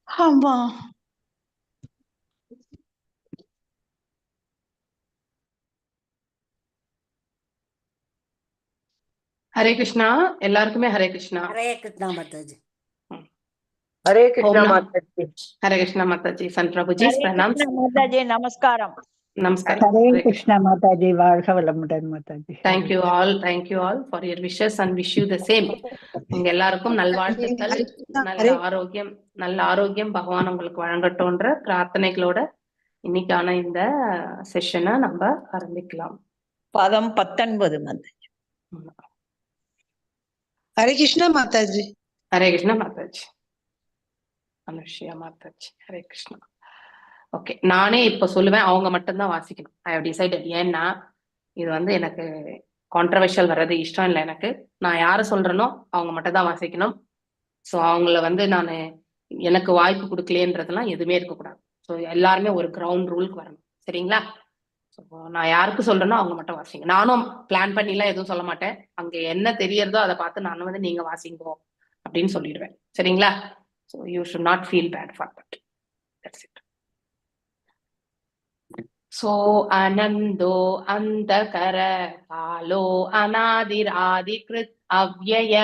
ஆமா. ஹரே கிருஷ்ணா. எல்லாருக்குமே ஹரே கிருஷ்ணா. ஹரே கிருஷ்ணா மாதாஜி. ஹரே கிருஷ்ணா மாதாஜி. ஹரே கிருஷ்ணா மாதாஜி. சன் பிரபுஜி பிரணாம் மாதாஜி. நமஸ்காரம். நமஸ்காரம். ஹரே கிருஷ்ணா மாதாஜி. வாழ்க வளமுடன் Mataji. Thank you all for your wishes and wish you the same. உங்க எல்லாருக்கும் நல்வாழ்த்துக்கள். நல்ல ஆரோக்கியம் பகவான் உங்களுக்கு வழங்கட்டும்ன்ற பிரார்த்தனைகளோட இன்னைக்கான இந்த செஷனை நம்ம ஆரம்பிக்கலாம். பதம் 19 மாதாஜி. ஹரே கிருஷ்ணா மாதாஜி. ஹரே கிருஷ்ணா மாதாஜி. அனுஷ்யா மாதாஜி. ஹரே கிருஷ்ணா. ஓகே, நானே இப்ப சொல்லுவேன், அவங்க மட்டும்தான் வாசிக்கணும். I have decided. ஏன்னா இது எனக்கு கான்ட்ரவர்ஷியல் வர்றது இஷ்டம் இல்லை. நான் யாரை சொல்றேனோ அவங்க மட்டும் தான் வாசிக்கணும். ஸோ அவங்கள நான் எனக்கு வாய்ப்பு கொடுக்கலேன்றதுலாம் எதுவுமே இருக்கக்கூடாது. ஸோ எல்லாருமே ஒரு கிரவுண்ட் ரூலுக்கு வரணும். சரிங்களா? ஸோ நான் யாருக்கு சொல்றேனோ அவங்க மட்டும் வாசிங்க. நானும் பிளான் பண்ணிலாம் எதுவும் சொல்ல மாட்டேன். அங்க என்ன தெரியறதோ அதை பார்த்து நானும் நீங்க வாசிங்கோ அப்படின்னு சொல்லிடுவேன். சரிங்களா? So you should not feel bad for that. That's it. सो आनंदो अंतकर कालो अनादिरादिकृत अव्यय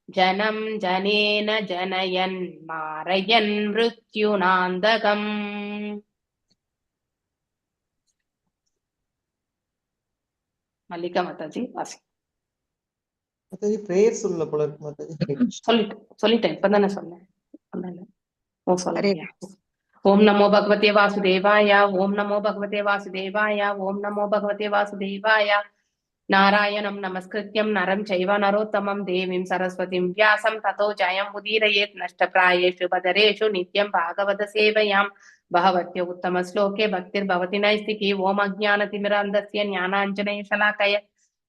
जनम जनेन जनयन मारयन मृत्युनांदकम. मल्लिका माताजी वासी. மாதாஜி பிரேயர் சொல்ல போல இருக்கு மாதாஜி. சொல்லிட்டேன் இப்பதானே சொன்னேன். ஓ சொல்லுங்க. ओम नमो भगवते वासुदेवाय. ओम नमो भगवते वासुदेवाय. ओम नमो भगवते वासुदेवाय. नारायणं नमस्कृत्यं नरं चैव नरोत्तमं देवीं सरस्वतीं व्यासं ततो जयं उदीरयेत् नष्टप्रायेषु बदरेषु नित्यं भागवत सेवयां भगवत्य उत्तम श्लोके भक्तिर्भवति नैष्टिकी. ओम अज्ञानतिमिरान्धस्य ज्ञानाञ्जनशलाकय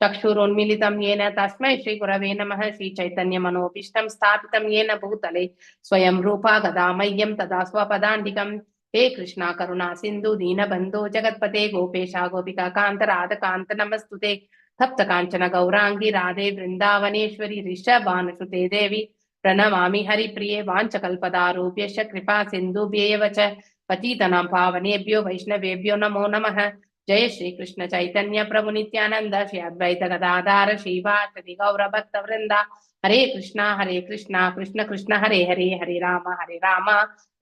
चक्षुरोन्मीलितं येन तस्मै श्री गुरवे नमः. श्री चैतन्य मनोभीष्टं स्थापितं येन भूतले स्वयं रूपा गदामह्यं तदा स्वपदान्तिकं. हे कृष्णा करुणा सिन्धु दीनबन्धो जगत्पते गोपेशा गोपिका कान्त राधकान्त नमस्तुते. तप्त कांचन गौरांगी राधे वृंदावनेश्वरी ऋषभानुसुते देवी प्रणमामि हरिप्रिये. वाञ्छकल्पदारूप्यश्च कृपा सिन्धुभ्येव च पतितनां पावनेभ्यो वैष्णवेभ्यो नमो नमः. जय श्री कृष्ण चैतन्य प्रभु नित्यानंद श्री अद्वैत गदाधार श्रीवासदि गौर भक्त वृंदा. हरे कृष्णा कृष्ण कृष्ण हरे हरे हरे राम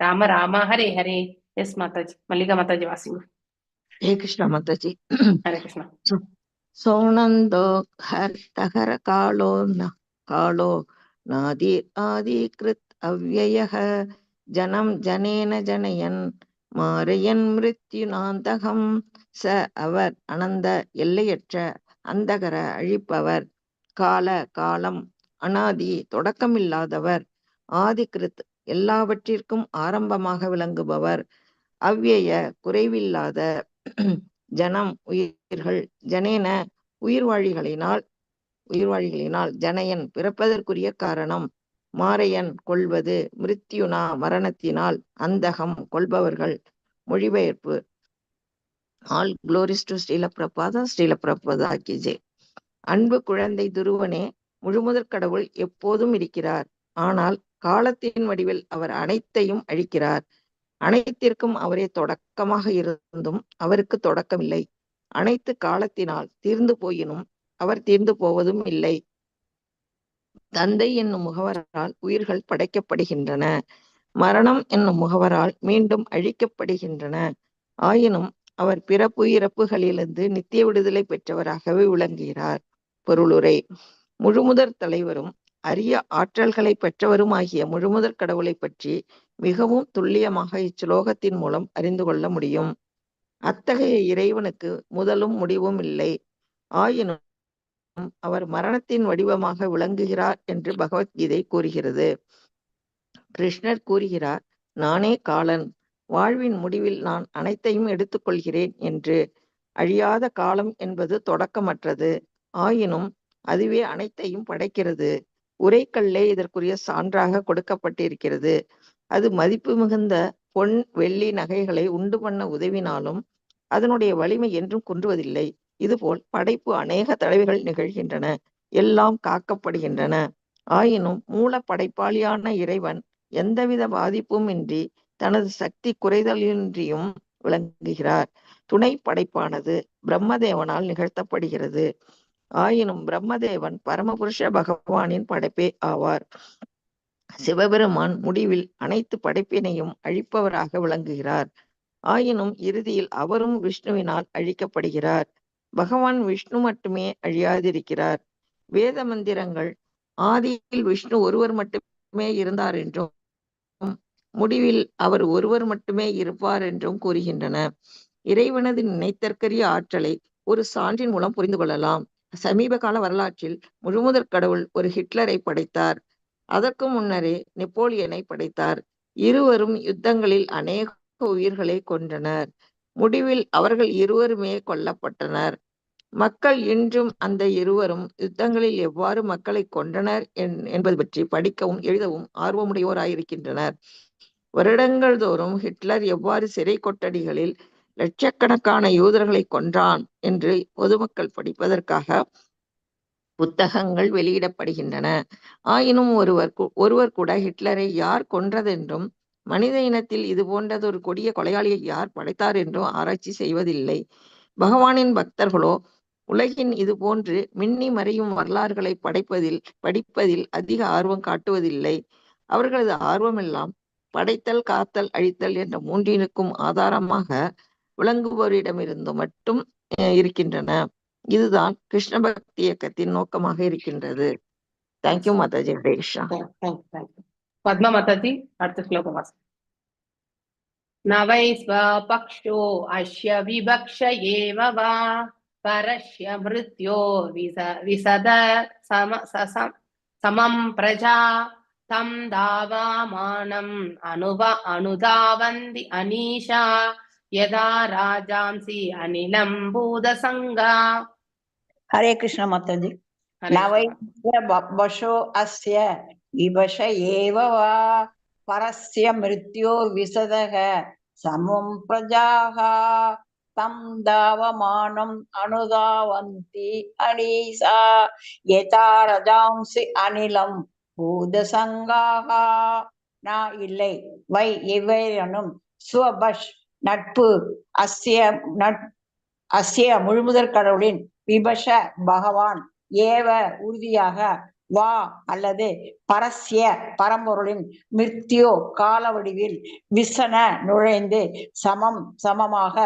राम राम हरे हरे. यस माताजी. मल्लिका माताजी वासी. हरे कृष्णा माताजी. हरे कृष्णा. सोनंदो हर कालो न कालो नादि आदिकृत अव्ययः जनम जनेन जनयन மாரையன் மிருத்யுநாந்தகம். ச அவர் அனந்த எல்லையற்ற அந்தகர அழிப்பவர். கால காலம் அனாதி தொடக்கமில்லாதவர். ஆதிகிருத் எல்லாவற்றிற்கும் ஆரம்பமாக விளங்குபவர். அவ்யய குறைவில்லாத. ஜனம் உயிர்கள். ஜனேன உயிர்வாழிகளினால் ஜனயன் பிறப்பதற்குரிய காரணம். மாரையன் கொள்வது. மிருத்யுனா மரணத்தினால். அந்தகம் கொள்பவர்கள். மொழிபெயர்ப்பு. All glories to Srila Prabhupada. Srila Prabhupada கி ஜெய். அன்பு குழந்தை துருவனே, முழுமுதற் கடவுள் எப்போதும் இருக்கிறார். ஆனால் காலத்தின் வடிவில் அவர் அனைத்தையும் அழிக்கிறார். அனைத்திற்கும் அவரே தொடக்கமாக இருந்தும் அவருக்கு தொடக்கமில்லை. அனைத்து காலத்தினால் தீர்ந்து போயினும் அவர் தீர்ந்து போவதும் இல்லை. தந்தை என்னும் முகவரால் உயிர்கள் படைக்கப்படுகின்றன. மரணம் என்னும் முகவரால் மீண்டும் அழிக்கப்படுகின்றன. ஆயினும் அவர் பிறப்பு இறப்புகளிலிருந்து நித்திய விடுதலை பெற்றவராகவே விளங்குகிறார். பொருளுரை. முழுமுதற் தலைவரும் அரிய ஆற்றல்களை பெற்றவரும் ஆகிய முழுமுதற் கடவுளை பற்றி மிகவும் துல்லியமாக இச்சுலோகத்தின் மூலம் அறிந்து கொள்ள முடியும். அத்தகைய இறைவனுக்கு முதலும் முடிவும் இல்லை. ஆயினும் அவர் மரணத்தின் வடிவமாக விளங்குகிறார் என்று பகவத்கீதை கூறுகிறது. கிருஷ்ணர் கூறுகிறார், நானே காலன். வாழ்வின் முடிவில் நான் அனைத்தையும் எடுத்துக்கொள்கிறேன் என்று. அழியாத காலம் என்பது தொடக்கமற்றது. ஆயினும் அதுவே அனைத்தையும் படைக்கிறது. உரைக்கல்லே இதற்குரிய சான்றாக கொடுக்கப்பட்டிருக்கிறது. அது மதிப்பு மிகுந்த பொன் வெள்ளி நகைகளை உண்டு பண்ண உதவினாலும் அதனுடைய வலிமை என்றும் குன்றுவதில்லை. இதுபோல் படைப்பு அநேக தடவைகள் நிகழ்கின்றன, எல்லாம் காக்கப்படுகின்றன. ஆயினும் மூல படைப்பாளியான இறைவன் எந்தவித பாதிப்பும் இன்றி தனது சக்தி குறைதலின்றியும் விளங்குகிறார். துணை படைப்பானது பிரம்மதேவனால் நிகழ்த்தப்படுகிறது. ஆயினும் பிரம்மதேவன் பரமபுருஷ பகவானின் படைப்பே ஆவார். சிவபெருமான் முடிவில் அனைத்து படைப்பினையும் அழிப்பவராக விளங்குகிறார். ஆயினும் இறுதியில் அவரும் விஷ்ணுவினால் அழிக்கப்படுகிறார். பகவான் விஷ்ணு மட்டுமே அழியாதிருக்கிறார். வேத மந்திரங்கள் ஆதியில் விஷ்ணு ஒருவர் மட்டுமே இருந்தார் என்றும் முடிவில் அவர் ஒருவர் மட்டுமே இருப்பார் என்றும் கூறுகின்றன. இறைவனது நினைத்தற்கரிய ஆற்றலை ஒரு சான்றின் மூலம் புரிந்து கொள்ளலாம். சமீப கால வரலாற்றில் முழுமுதற் கடவுள் ஒரு ஹிட்லரை படைத்தார். அதற்கு முன்னரே நெப்போலியனை படைத்தார். இருவரும் யுத்தங்களில் அநேக உயிர்களை கொன்றனர். முடிவில் அவர்கள் இருவருமே கொல்லப்பட்டனர். மக்கள் இன்றும் அந்த இருவரும் யுத்தங்களில் எவ்வாறு மக்களை கொன்றனர் என்பது பற்றி படிக்கவும் எழுதவும் ஆர்வமுடையோராயிருக்கின்றனர். வருடங்கள் தோறும் ஹிட்லர் எவ்வாறு சிறை கொட்டடிகளில் லட்சக்கணக்கான யூதர்களை கொன்றான் என்று பொதுமக்கள் படிப்பதற்காக புத்தகங்கள் வெளியிடப்படுகின்றன. ஆயினும் ஒருவர் கூட ஹிட்லரை யார் கொன்றதென்றும் மனித இனத்தில் இது போன்றதொரு கொடிய கொலையாளியை யார் படைத்தார் என்றும் ஆராய்ச்சி செய்வதில்லை. பகவானின் பக்தர்களோ உலகின் இது போன்று மின்னி மறையும் வரலாறுகளை படிப்பதில் அதிக ஆர்வம் காட்டுவதில்லை. அவர்களது ஆர்வமெல்லாம் படைத்தல், காத்தல், அழித்தல் என்ற மூன்றினுக்கும் ஆதாரமாக விளங்குபவரிடமிருந்து மட்டும் இருக்கின்றன. இதுதான் கிருஷ்ண பக்தி இயக்கத்தின் நோக்கமாக இருக்கின்றது. தேங்க்யூ மாதாஜி. ஹரேஷா. பத்மா மாதாஜி, அடுத்த ஸ்லோகம் வாசி. நவை ஸ்வபக்ஷோ அஸ்ய விபக்ஷ ஏவ வா பரஸ்ய மிருத்யோ விசத சமம் பிரஜா தம் தாவாமானம் அனுதாவந்தி அனீஷா யதா ராஜாம்சி அனிலம் பூதசங்கா. हरे कृष्ण माताजी। नवैश्वपशो अस्य विवश एव वा परस्य मृत्यो विशदः समं प्रजाः तं दावमानम् अनुदावन्ति अनीसा यथा रजांसि अनिलं பூதசங்காக. நான் இல்லை, வை எவ்வேறனும், சுவபஷ் நட்பு, அஸ்ய முழுமுதற் கடவுளின், விபஷ பகவான், ஏவ உறுதியாக, வா அல்லது பரஸ்ய பரம்பொருளின், மிருத்யோ கால வடிவில், விசன நுழைந்து, சமமாக,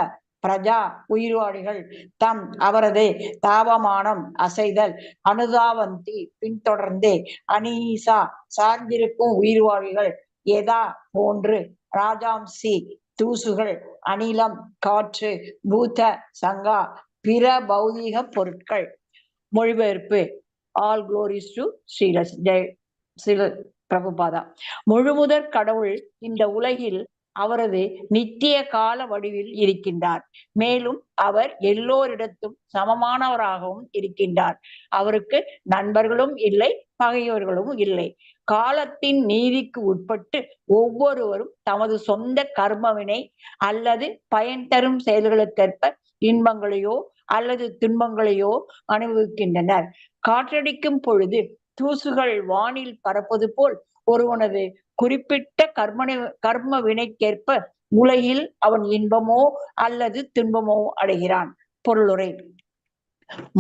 பிரஜா உயிர்வாழிகள், தம் அவரது தாபமானம் அசைதல், அனுதாவந்தி பின்தொடர்ந்து, அனீசா சார்ந்திருக்கும் உயிர்வாழிகள், எதா போன்று, ராஜாம்சி தூசுகள், அனிலம் காற்று, பூத சங்கா பிற பௌதீக பொருட்கள். மொழிபெயர்ப்பு. All glories to Srila Prabhupada. முழுமுதற் கடவுள் இந்த உலகில் அவரது நித்திய கால வடிவில் இருக்கின்றார். மேலும் அவர் எல்லோரிடத்தும் சமமானவராகவும் இருக்கின்றார். அவருக்கு நண்பர்களும் இல்லை, பகையவர்களும் இல்லை. காலத்தின் நீதிக்கு உட்பட்டு ஒவ்வொருவரும் தமது சொந்த கர்மவினை அல்லது பயன் தரும் செயல்களுக்கேற்ப இன்பங்களையோ அல்லது துன்பங்களையோ அனுபவிக்கின்றனர். காற்றடிக்கும் பொழுது தூசுகள் வானில் பறப்பது போல் ஒருவனது குறிப்பிட்ட கர்ம வினைக்கேற்ப உலகில் அவன் இன்பமோ அல்லது துன்பமோ அடைகிறான். பொருளுரை.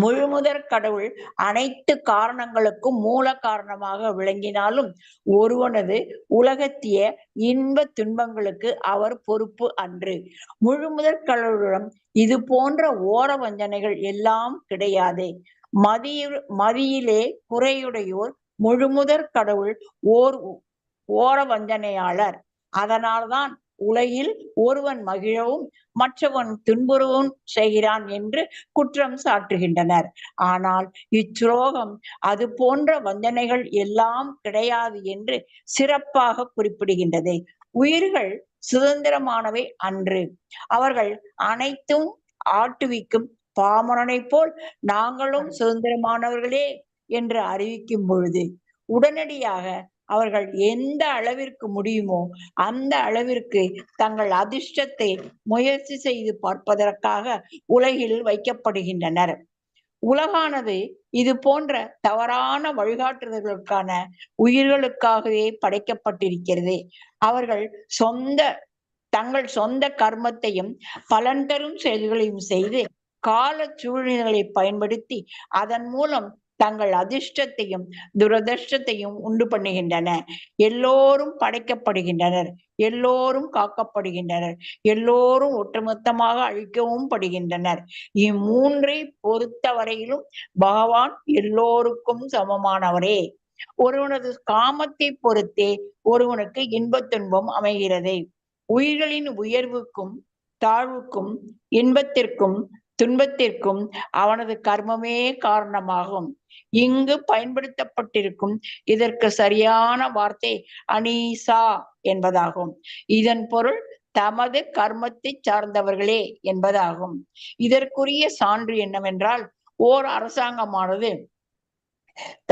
முழுமுதற் கடவுள் அனைத்து காரணங்களுக்கும் மூல காரணமாக விளங்கினாலும் ஒருவனது உலகத்திய இன்ப துன்பங்களுக்கு அவர் பொறுப்பு அன்று. முழுமுதற் கடவுளிடம் இது போன்ற ஓர வஞ்சனைகள் எல்லாம் கிடையாது. மதியிலே குறையுடையோர் முழுமுதற் கடவுள் ஓர வஞ்சனையாளர். அதனால்தான் உலகில் ஒருவன் மகிழவும் மற்றவன் துன்புறவும் செய்கிறான் என்று குற்றம் சாட்டுகின்றனர். ஆனால் இச்சுலோகம் அது போன்ற வஞ்சனைகள் எல்லாம் கிடையாது என்று சிறப்பாக குறிப்பிடுகின்றது. உயிர்கள் சுதந்திரமானவை அன்று. அவர்கள் அனைத்தும் ஆட்டுவிக்கும் பாமரனை போல் நாங்களும் சுதந்திரமானவர்களே என்று அறிவிக்கும் பொழுது உடனடியாக அவர்கள் எந்த அளவிற்கு முடியுமோ அந்த அளவிற்கு தங்கள் அதிர்ஷ்டத்தை முயற்சி செய்து பார்ப்பதற்காக உலகில் வைக்கப்படுகின்றனர். உலகானது இது போன்ற தவறான வழிகாட்டுதல்களுக்கான உயிர்களுக்காகவே படைக்கப்பட்டிருக்கிறது. அவர்கள் தங்கள் சொந்த கர்மத்தையும் பலன் தரும் செயல்களையும் செய்து கால சூழ்நிலைகளை பயன்படுத்தி அதன் மூலம் தங்கள் அதிர்ஷ்டத்தையும் துரதிர்ஷ்டத்தையும் உண்டு பண்ணுகின்றன. எல்லோரும் படைக்கப்படுகின்றனர், எல்லோரும் காக்கப்படுகின்றனர், எல்லோரும் ஒட்டுமொத்தமாக அழிக்கவும் படுகின்றனர். இம்மூன்றை பொறுத்தவரையிலும் பகவான் எல்லோருக்கும் சமமானவரே. ஒருவனது காமத்தை பொறுத்தே ஒருவனுக்கு இன்பத் துன்பம் அமைகிறது. உயிர்களின் உயர்வுக்கும் தாழ்வுக்கும் இன்பத்திற்கும் துன்பத்திற்கும் அவனது கர்மமே காரணமாகும். இங்கு பயன்படுத்தப்பட்டிருக்கும் இதற்கு சரியான வார்த்தை அனீசா என்பதாகும். இதன் பொருள் தமது கர்மத்தை சார்ந்தவர்களே என்பதாகும். இதற்குரிய சான்று என்னவென்றால், ஓர் அரசாங்கமானது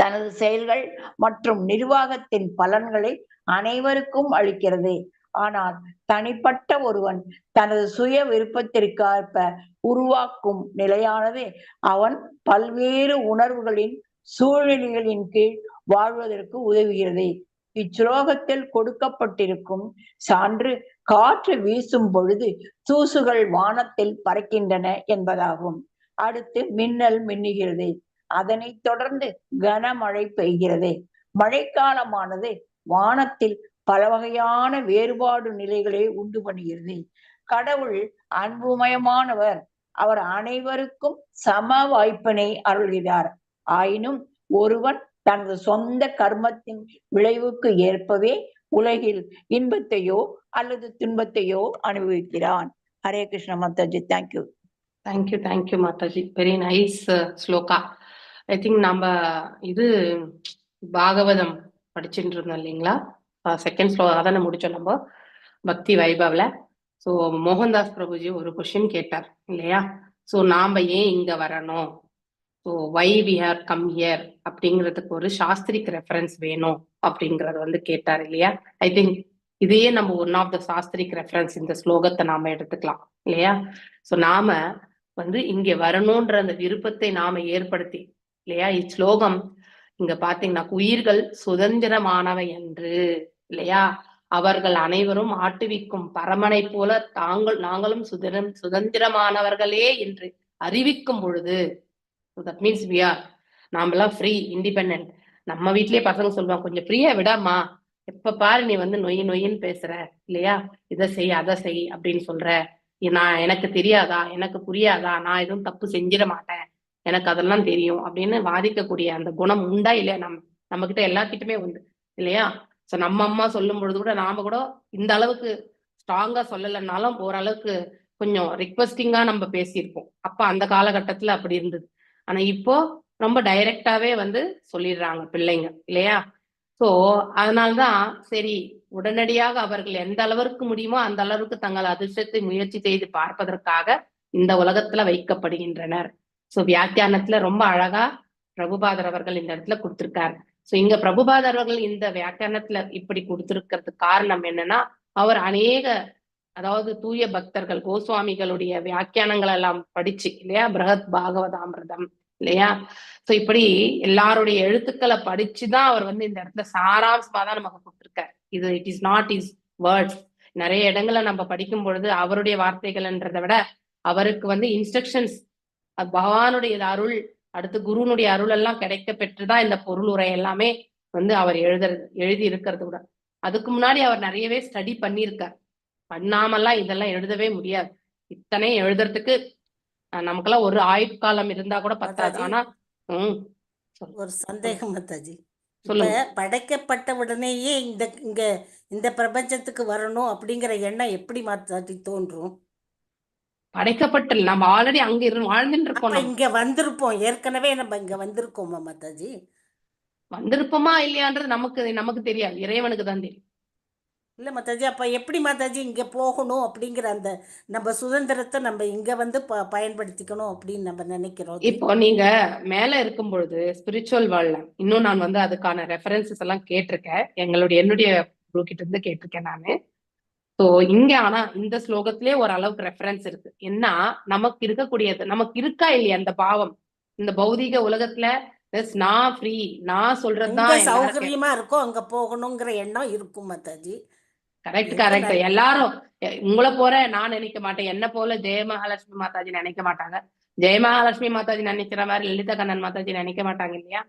தனது செயல்கள் மற்றும் நிர்வாகத்தின் பலன்களை அனைவருக்கும் அளிக்கிறது. ஆனால் தனிப்பட்ட ஒருவன் தனது சுய விருப்பத்திற்கேற்ப உருவாக்கும் நிலையானது அவன் பல்வேறு உணர்வுகளின் சூழ்நிலைகளின் கீழ் வாழ்வதற்கு உதவுகிறது. இச்சுலோகத்தில் கொடுக்கப்பட்டிருக்கும் சான்று காற்று வீசும் பொழுது தூசுகள் வானத்தில் பறக்கின்றன என்பதாகும். அடுத்து மின்னல் மின்னுகிறது. அதனைத் தொடர்ந்து கனமழை பெய்கிறது. மழைக்காலமானது வானத்தில் பல வகையான வேறுபாடு நிலைகளை உண்டு பண்ணுகிறது. கடவுள் அன்புமயமானவர். அவர் அனைவருக்கும் சம வாய்ப்பினை அருள்கிறார். ஆயினும் ஒருவன் தனது சொந்த கர்மத்தின் விளைவுக்கு ஏற்பவே உலகில் இன்பத்தையோ அல்லது துன்பத்தையோ அனுபவிக்கிறான். ஹரே கிருஷ்ண மாதாஜி. தேங்க்யூ. தேங்க்யூ மாதாஜி. Very nice sloka. I think நம்ம இது பாகவதம் படிச்சுட்டு இருந்தோம் இல்லைங்களா? செகண்ட் ஸ்லோகா தானே முடிச்சோம் நம்ம பக்தி வைபவ்ல. ஸோ மோகன்தாஸ் பிரபுஜி ஒரு கொஸ்டின் கேட்டார் இல்லையா? ஸோ நாம ஏன் இங்க வரணும், so why we here come here அப்படிங்கிறதுக்கு ஒரு சாஸ்திரிக் ரெஃபரன்ஸ் வேணும் அப்படிங்கறது கேட்டார் இல்லையா? ஐ திங்க் இதையே நம்ம ஒன் ஆஃப் த சாஸ்திரிக் ரெஃபரன்ஸ் இந்த ஸ்லோகத்தை நாம எடுத்துக்கலாம் இல்லையா? ஸோ நாம இங்க வரணும்ன்ற அந்த விருப்பத்தை நாம ஏற்படுத்தி இல்லையா? இஸ்லோகம் இங்க பாத்தீங்கன்னா உயிர்கள் சுதந்திரமானவை என்று இல்லையா? அவர்கள் அனைவரும் ஆட்டுவிக்கும் பரமனை போல நாங்களும் சுதந்திரமானவர்களே என்று அறிவிக்கும் பொழுது, தட் மீன்ஸ் வி ஆர், நாமெல்லாம் ஃப்ரீ, இண்டிபெண்டன்ட். நம்ம வீட்லயே பசங்க சொல்லுவாங்க, கொஞ்சம் ஃப்ரீயா விடாமா, எப்ப பாரு நீ நொயின்னு பேசுற இல்லையா, இதை செய் அதை செய் அப்படின்னு சொல்ற, நான் எனக்கு தெரியாதா, எனக்கு புரியாதா, நான் எதுவும் தப்பு செஞ்சிட மாட்டேன், எனக்கு அதெல்லாம் தெரியும் அப்படின்னு வாதிக்கக்கூடிய அந்த குணம் உண்டா இல்லையா? நம்ம கிட்ட எல்லாத்திட்டுமே உண்டு இல்லையா? சோ நம்ம அம்மா சொல்லும் பொழுது கூட நாம கூட இந்த அளவுக்கு ஸ்ட்ராங்கா சொல்லலைன்னாலும் ஓரளவுக்கு கொஞ்சம் ரிக்வெஸ்டிங்கா நம்ம பேசியிருப்போம். அப்ப அந்த காலகட்டத்துல அப்படி இருந்தது. ஆனா இப்போ ரொம்ப டைரக்டாவே சொல்லிடுறாங்க பிள்ளைங்க இல்லையா? சோ அதனால்தான் சரி, உடனடியாக அவர்கள் எந்த அளவிற்கு முடியுமோ அந்த அளவுக்கு தங்கள் அதிர்ஷ்டத்தை முயற்சி செய்து பார்ப்பதற்காக இந்த உலகத்துல வைக்கப்படுகின்றனர். சோ வியாக்கியானத்துல ரொம்ப அழகா பிரபுபாதர் அவர்கள் இந்த இடத்துல கொடுத்திருக்காரு. சோ இங்க பிரபுபாதர் அவர்கள் இந்த வியாக்கியானத்துல இப்படி கொடுத்திருக்கிறதுக்கு காரணம் என்னன்னா, அவர் அதாவது தூய பக்தர்கள் கோஸ்வாமிகளுடைய வியாக்கியானங்கள் எல்லாம் படிச்சு இல்லையா, பிரகத் பாகவதாமிர்தம் இல்லையா, சோ இப்படி எல்லாருடைய எழுத்துக்களை படிச்சுதான் அவர் இந்த இடத்துல சாராம்சமா தான் நமக்கு கொடுத்திருக்காரு. இது it is not is words. நிறைய இடங்களை நம்ம படிக்கும் பொழுது அவருடைய வார்த்தைகள்ன்றதை விட அவருக்கு இன்ஸ்ட்ரக்ஷன்ஸ், பகவானுடைய அருள், அடுத்து குருனுடைய அருள் எல்லாம் கிடைக்க பெற்றுதான் இந்த பொருள் உரை எல்லாமே அவர் எழுதி இருக்கிறது கூட. அதுக்கு முன்னாடி அவர் நிறையவே ஸ்டடி பண்ணியிருக்கார். பண்ணாமல்லாம் இதெல்லாம் எழுதவே முடியாது. இத்தனை எழுதுறதுக்கு நமக்கெல்லாம் ஒரு ஆயுட்காலம் இருந்தா கூட பத்தாது. ஆனா ஒரு சந்தேகம் மாதாஜி, சொல்லுங்க. படைக்கப்பட்ட உடனேயே இந்த பிரபஞ்சத்துக்கு வரணும் அப்படிங்கிற எண்ணம் எப்படி மாதாஜி தோன்றும்? படைக்கப்பட்ட நம்ம ஆல்ரெடி அங்க வாழ்ந்துட்டு இருக்கோம். இங்க வந்திருப்போம், ஏற்கனவே நம்ம இங்க வந்திருக்கோமா மாதாஜி? வந்திருப்போமா இல்லையான்றது நமக்கு தெரியாது, இறைவனுக்கு தான் தெரியும். இல்லை மாதாஜி, அப்போ எப்படி மாதாஜி இங்கே போகணும் அப்படிங்கிற அந்த நம்ம சுதந்திரத்தை நம்ம இங்கே வந்து பயன்படுத்திக்கணும் அப்படின்னு நம்ம நினைக்கிறோம். இப்போ நீங்க மேல இருக்கும் பொழுது ஸ்பிரிச்சுவல் வேர்ல்ட்ல இன்னும் நான் வந்து அதுக்கான ரெஃபரன்சஸ் எல்லாம் கேட்டிருக்கேன். என்னுடைய குரு கிட்ட இருந்து கேட்டிருக்கேன் நானு. ஸோ இங்க ஆனா இந்த ஸ்லோகத்திலே ஒரு அளவுக்கு ரெஃபரன்ஸ் இருக்கு. என்ன நமக்கு இருக்கக்கூடியது, நமக்கு இருக்கா இல்லையா அந்த பாவம் இந்த பௌதீக உலகத்துல நான் ஃப்ரீ, நான் சொல்றதுதான் சௌகரியமா இருக்கும், அங்க போகணுங்கிற எண்ணம் இருக்கும் மாதாஜி. கரெக்ட். எல்லாரும் உங்களை போற நான் நினைக்க மாட்டேன், என்ன போல ஜெயமகாலட்சுமி மாதாஜி நினைக்க மாட்டாங்க, ஜெயமகாலட்சுமி மாதாஜி நினைக்கிற மாதிரி லலிதா கண்ணன் மாதாஜி நினைக்க மாட்டாங்க இல்லையா.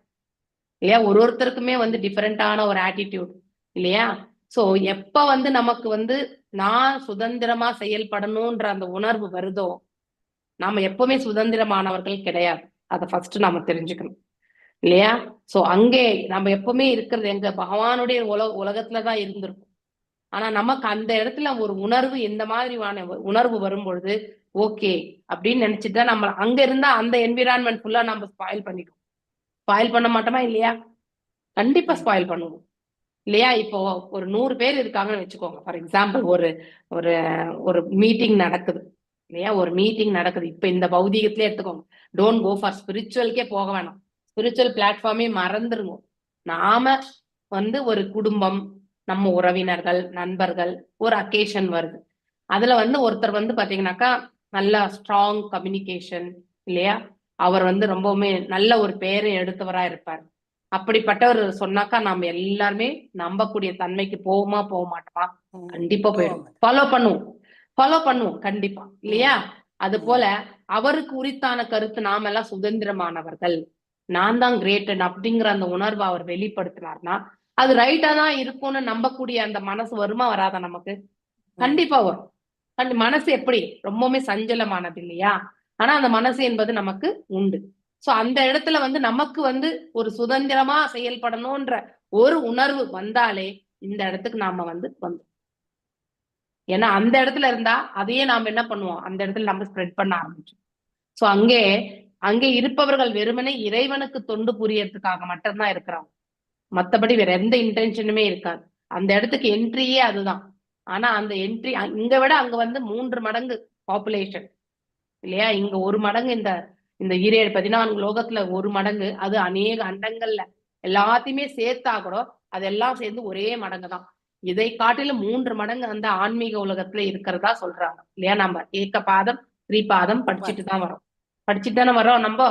ஒருத்தருக்குமே வந்து டிஃபரெண்டான ஒரு ஆட்டிடியூட் இல்லையா. சோ எப்ப வந்து நமக்கு வந்து நான் சுதந்திரமா செயல்படணும்ன்ற அந்த உணர்வு வருதோ, நாம எப்பவுமே சுதந்திரமானவர்கள் கிடையாது. அதை ஃபர்ஸ்ட் நாம தெரிஞ்சுக்கணும் இல்லையா. சோ அங்கே நம்ம எப்பவுமே இருக்கிறது எங்க பகவானுடைய உலகத்துலதான் இருந்திருக்கும். ஆனா நமக்கு அந்த இடத்துல ஒரு உணர்வு, எந்த மாதிரியான உணர்வு வரும்பொழுது ஓகே அப்படின்னு நினைச்சுட்டா நம்ம அங்க இருந்தா அந்த என்விரான்மெண்ட் ஃபுல்லா நம்ம ஸ்பாயில் பண்ணிடுவோம். ஸ்பாயில் பண்ண மாட்டோமா இல்லையா? கண்டிப்பா ஸ்பாயில் பண்ணுவோம் இல்லையா. இப்போ ஒரு 100 பேர் இருக்காங்கன்னு வச்சுக்கோங்க. ஃபார் எக்ஸாம்பிள் ஒரு ஒரு ஒரு மீட்டிங் நடக்குது இல்லையா. ஒரு மீட்டிங் நடக்குது. இப்ப இந்த பௌதீகத்திலே எடுத்துக்கோங்க. டோன்ட் கோ ஃபார் ஸ்பிரிச்சுவல்கே போக வேணாம். ஸ்பிரிச்சுவல் பிளாட்ஃபார்மே மறந்துருங்க. நாம வந்து ஒரு குடும்பம், நம்ம உறவினர்கள், நண்பர்கள், ஒரு அக்கேஷன் வருது. அதுல வந்து ஒருத்தர் வந்து பாத்தீங்கன்னாக்கா நல்ல ஸ்ட்ராங் கம்யூனிகேஷன் இல்லையா. அவர் வந்து ரொம்பவுமே நல்ல ஒரு பேரை எடுத்தவரா இருப்பார். அப்படிப்பட்டவர் சொன்னாக்கா நாம எல்லாருமே நம்பக்கூடிய தன்மைக்கு போக மாட்டோமா? கண்டிப்பா போயிடும். ஃபாலோ பண்ணுவோம் கண்டிப்பா இல்லையா. அது போல அவருக்கு உரித்தான கருத்து நாம எல்லாம் சுதந்திரமானவர்கள், நான் தான் கிரேட்டன் அப்படிங்கிற அந்த உணர்வை அவர் வெளிப்படுத்தினார்னா அது ரைட்டா தான் இருக்கும்னு நம்பக்கூடிய அந்த மனசு வருமா வராதா? நமக்கு கண்டிப்பா வரும். மனசு எப்படி ரொம்பவுமே சஞ்சலமானது இல்லையா. ஆனா அந்த மனசு என்பது நமக்கு உண்டு. சோ அந்த இடத்துல வந்து நமக்கு வந்து ஒரு சுதந்திரமா செயல்படணும்ன்ற ஒரு உணர்வு வந்தாலே இந்த இடத்துக்கு நாம வந்து வந்தோம். ஏன்னா அந்த இடத்துல இருந்தா அதையே நாம என்ன பண்ணுவோம், அந்த இடத்துல நம்ம ஸ்ப்ரெட் பண்ண ஆரம்பிச்சோம். சோ அங்கே இருப்பவர்கள் வெறுமனே இறைவனுக்கு தொண்டு புரியறதுக்காக மட்டும்தான் இருக்கிறாங்க. மத்தபடி வேற எந்த இன்டென்ஷனுமே இருக்காது. அந்த இடத்துக்கு என்ட்ரியே அதுதான். ஆனா அந்த என்ட்ரி இங்க விட அங்க வந்து 3 மடங்கு பாப்புலேஷன் இல்லையா. இங்க 1 மடங்கு, இந்த 14 லோகத்துல 1 மடங்கு, அது அநேக அண்டங்கள்ல எல்லாத்தையுமே சேர்த்தா கூட அதெல்லாம் சேர்ந்து ஒரே மடங்கு தான். இதை காட்டிலும் 3 மடங்கு அந்த ஆன்மீக உலகத்துல இருக்கிறதா சொல்றாங்க இல்லையா. நம்ம ஏக பாதம் 3 பாதம் படிச்சுட்டு தானே வரோம் நம்ம.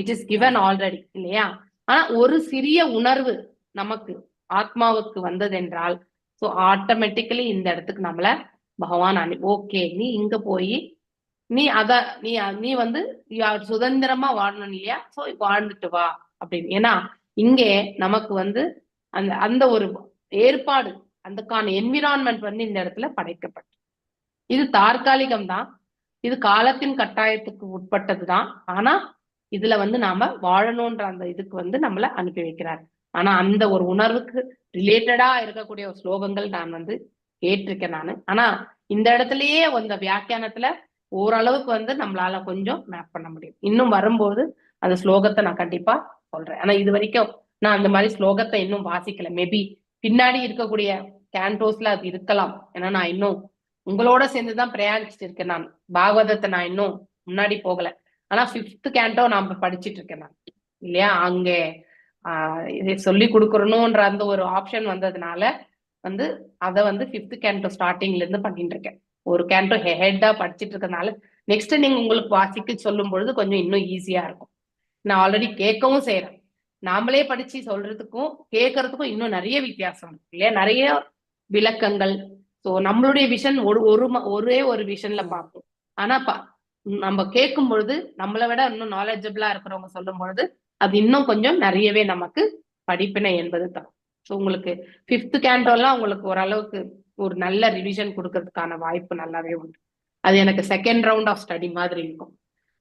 இட் இஸ் கிவன் ஆல்ரெடி இல்லையா. ஆனா ஒரு சிறிய உணர்வு நமக்கு ஆத்மாவுக்கு வந்ததென்றால் சோ ஆட்டோமேட்டிக்கலி இந்த இடத்துக்கு நம்மள பகவான் ஓகே நீ இங்க போய் நீ நீ வந்து சுதந்திரமா வாழணும் இல்லையா. சோ வாழ்ந்துட்டு வா அப்படின்னு. ஏன்னா இங்கே நமக்கு வந்து அந்த ஒரு ஏற்பாடு, அதுக்கான என்விரான்மெண்ட் வந்து இந்த இடத்துல படைக்கப்பட்டு, இது தற்காலிகம் தான், இது காலத்தின் கட்டாயத்துக்கு உட்பட்டதுதான். ஆனா இதுல வந்து நாம வாழணும்ன்ற அந்த இதுக்கு வந்து நம்மள அனுப்பி வைக்கிறார். ஆனா அந்த ஒரு உணர்வுக்கு ரிலேட்டடா இருக்கக்கூடிய ஒரு ஸ்லோகங்கள் நான் வந்து கேட்டிருக்கேன் நானு. ஆனா இந்த இடத்துலயே அந்த வியாக்கியானத்துல ஓரளவுக்கு வந்து நம்மளால கொஞ்சம் மேப் பண்ண முடியும். இன்னும் வரும்போது அந்த ஸ்லோகத்தை நான் கண்டிப்பா சொல்றேன். ஆனா இது வரைக்கும் நான் அந்த மாதிரி ஸ்லோகத்தை இன்னும் வாசிக்கல. மேபி பின்னாடி இருக்கக்கூடிய கேண்டோஸ்ல அது இருக்கலாம். ஏன்னா நான் இன்னும் உங்களோட சேர்ந்துதான் பிரயாணிச்சுட்டு இருக்கேன். நான் பாகவதத்தை நான் இன்னும் முன்னாடி போகல. ஆனா 5th கேண்டோ நான் படிச்சுட்டு இருக்கேன் நான் இல்லையா. அங்கே இதை சொல்லி கொடுக்கறணும்ன்ற அந்த ஒரு ஆப்ஷன் வந்ததுனால வந்து அதை வந்து 5th கேண்டோ ஸ்டார்டிங்ல இருந்து பண்ணிட்டு இருக்கேன். ஒரு கேண்டோ ஹெட்டா படிச்சுட்டு இருக்கனால நெக்ஸ்ட் நீங்க உங்களுக்கு வாசிக்க சொல்லும் பொழுது கொஞ்சம் இன்னும் ஈஸியா இருக்கும். நான் ஆல்ரெடி கேட்கவும் செய்யறேன். நாமளே படிச்சு சொல்றதுக்கும் கேட்கறதுக்கும் இன்னும் நிறைய வித்தியாசம் இருக்கு இல்லையா. நிறைய விளக்கங்கள். ஸோ நம்மளுடைய விஷன் ஒரே ஒரு விஷன்ல பார்ப்போம். ஆனா நம்ம கேட்கும் பொழுது நம்மளை விட இன்னும் நாலேஜபிளா இருக்கிறவங்க சொல்லும் பொழுது அது இன்னும் கொஞ்சம் நிறையவே நமக்கு படிப்பினை என்பது தான். ஸோ உங்களுக்கு 5th கேண்டோலாம் உங்களுக்கு ஓரளவுக்கு ஒரு நல்ல ரிவிஷன் கொடுக்கறதுக்கான வாய்ப்பு நல்லாவே உண்டு. அது எனக்கு 2nd ரவுண்ட் ஆஃப் ஸ்டடி மாதிரி இருக்கும்.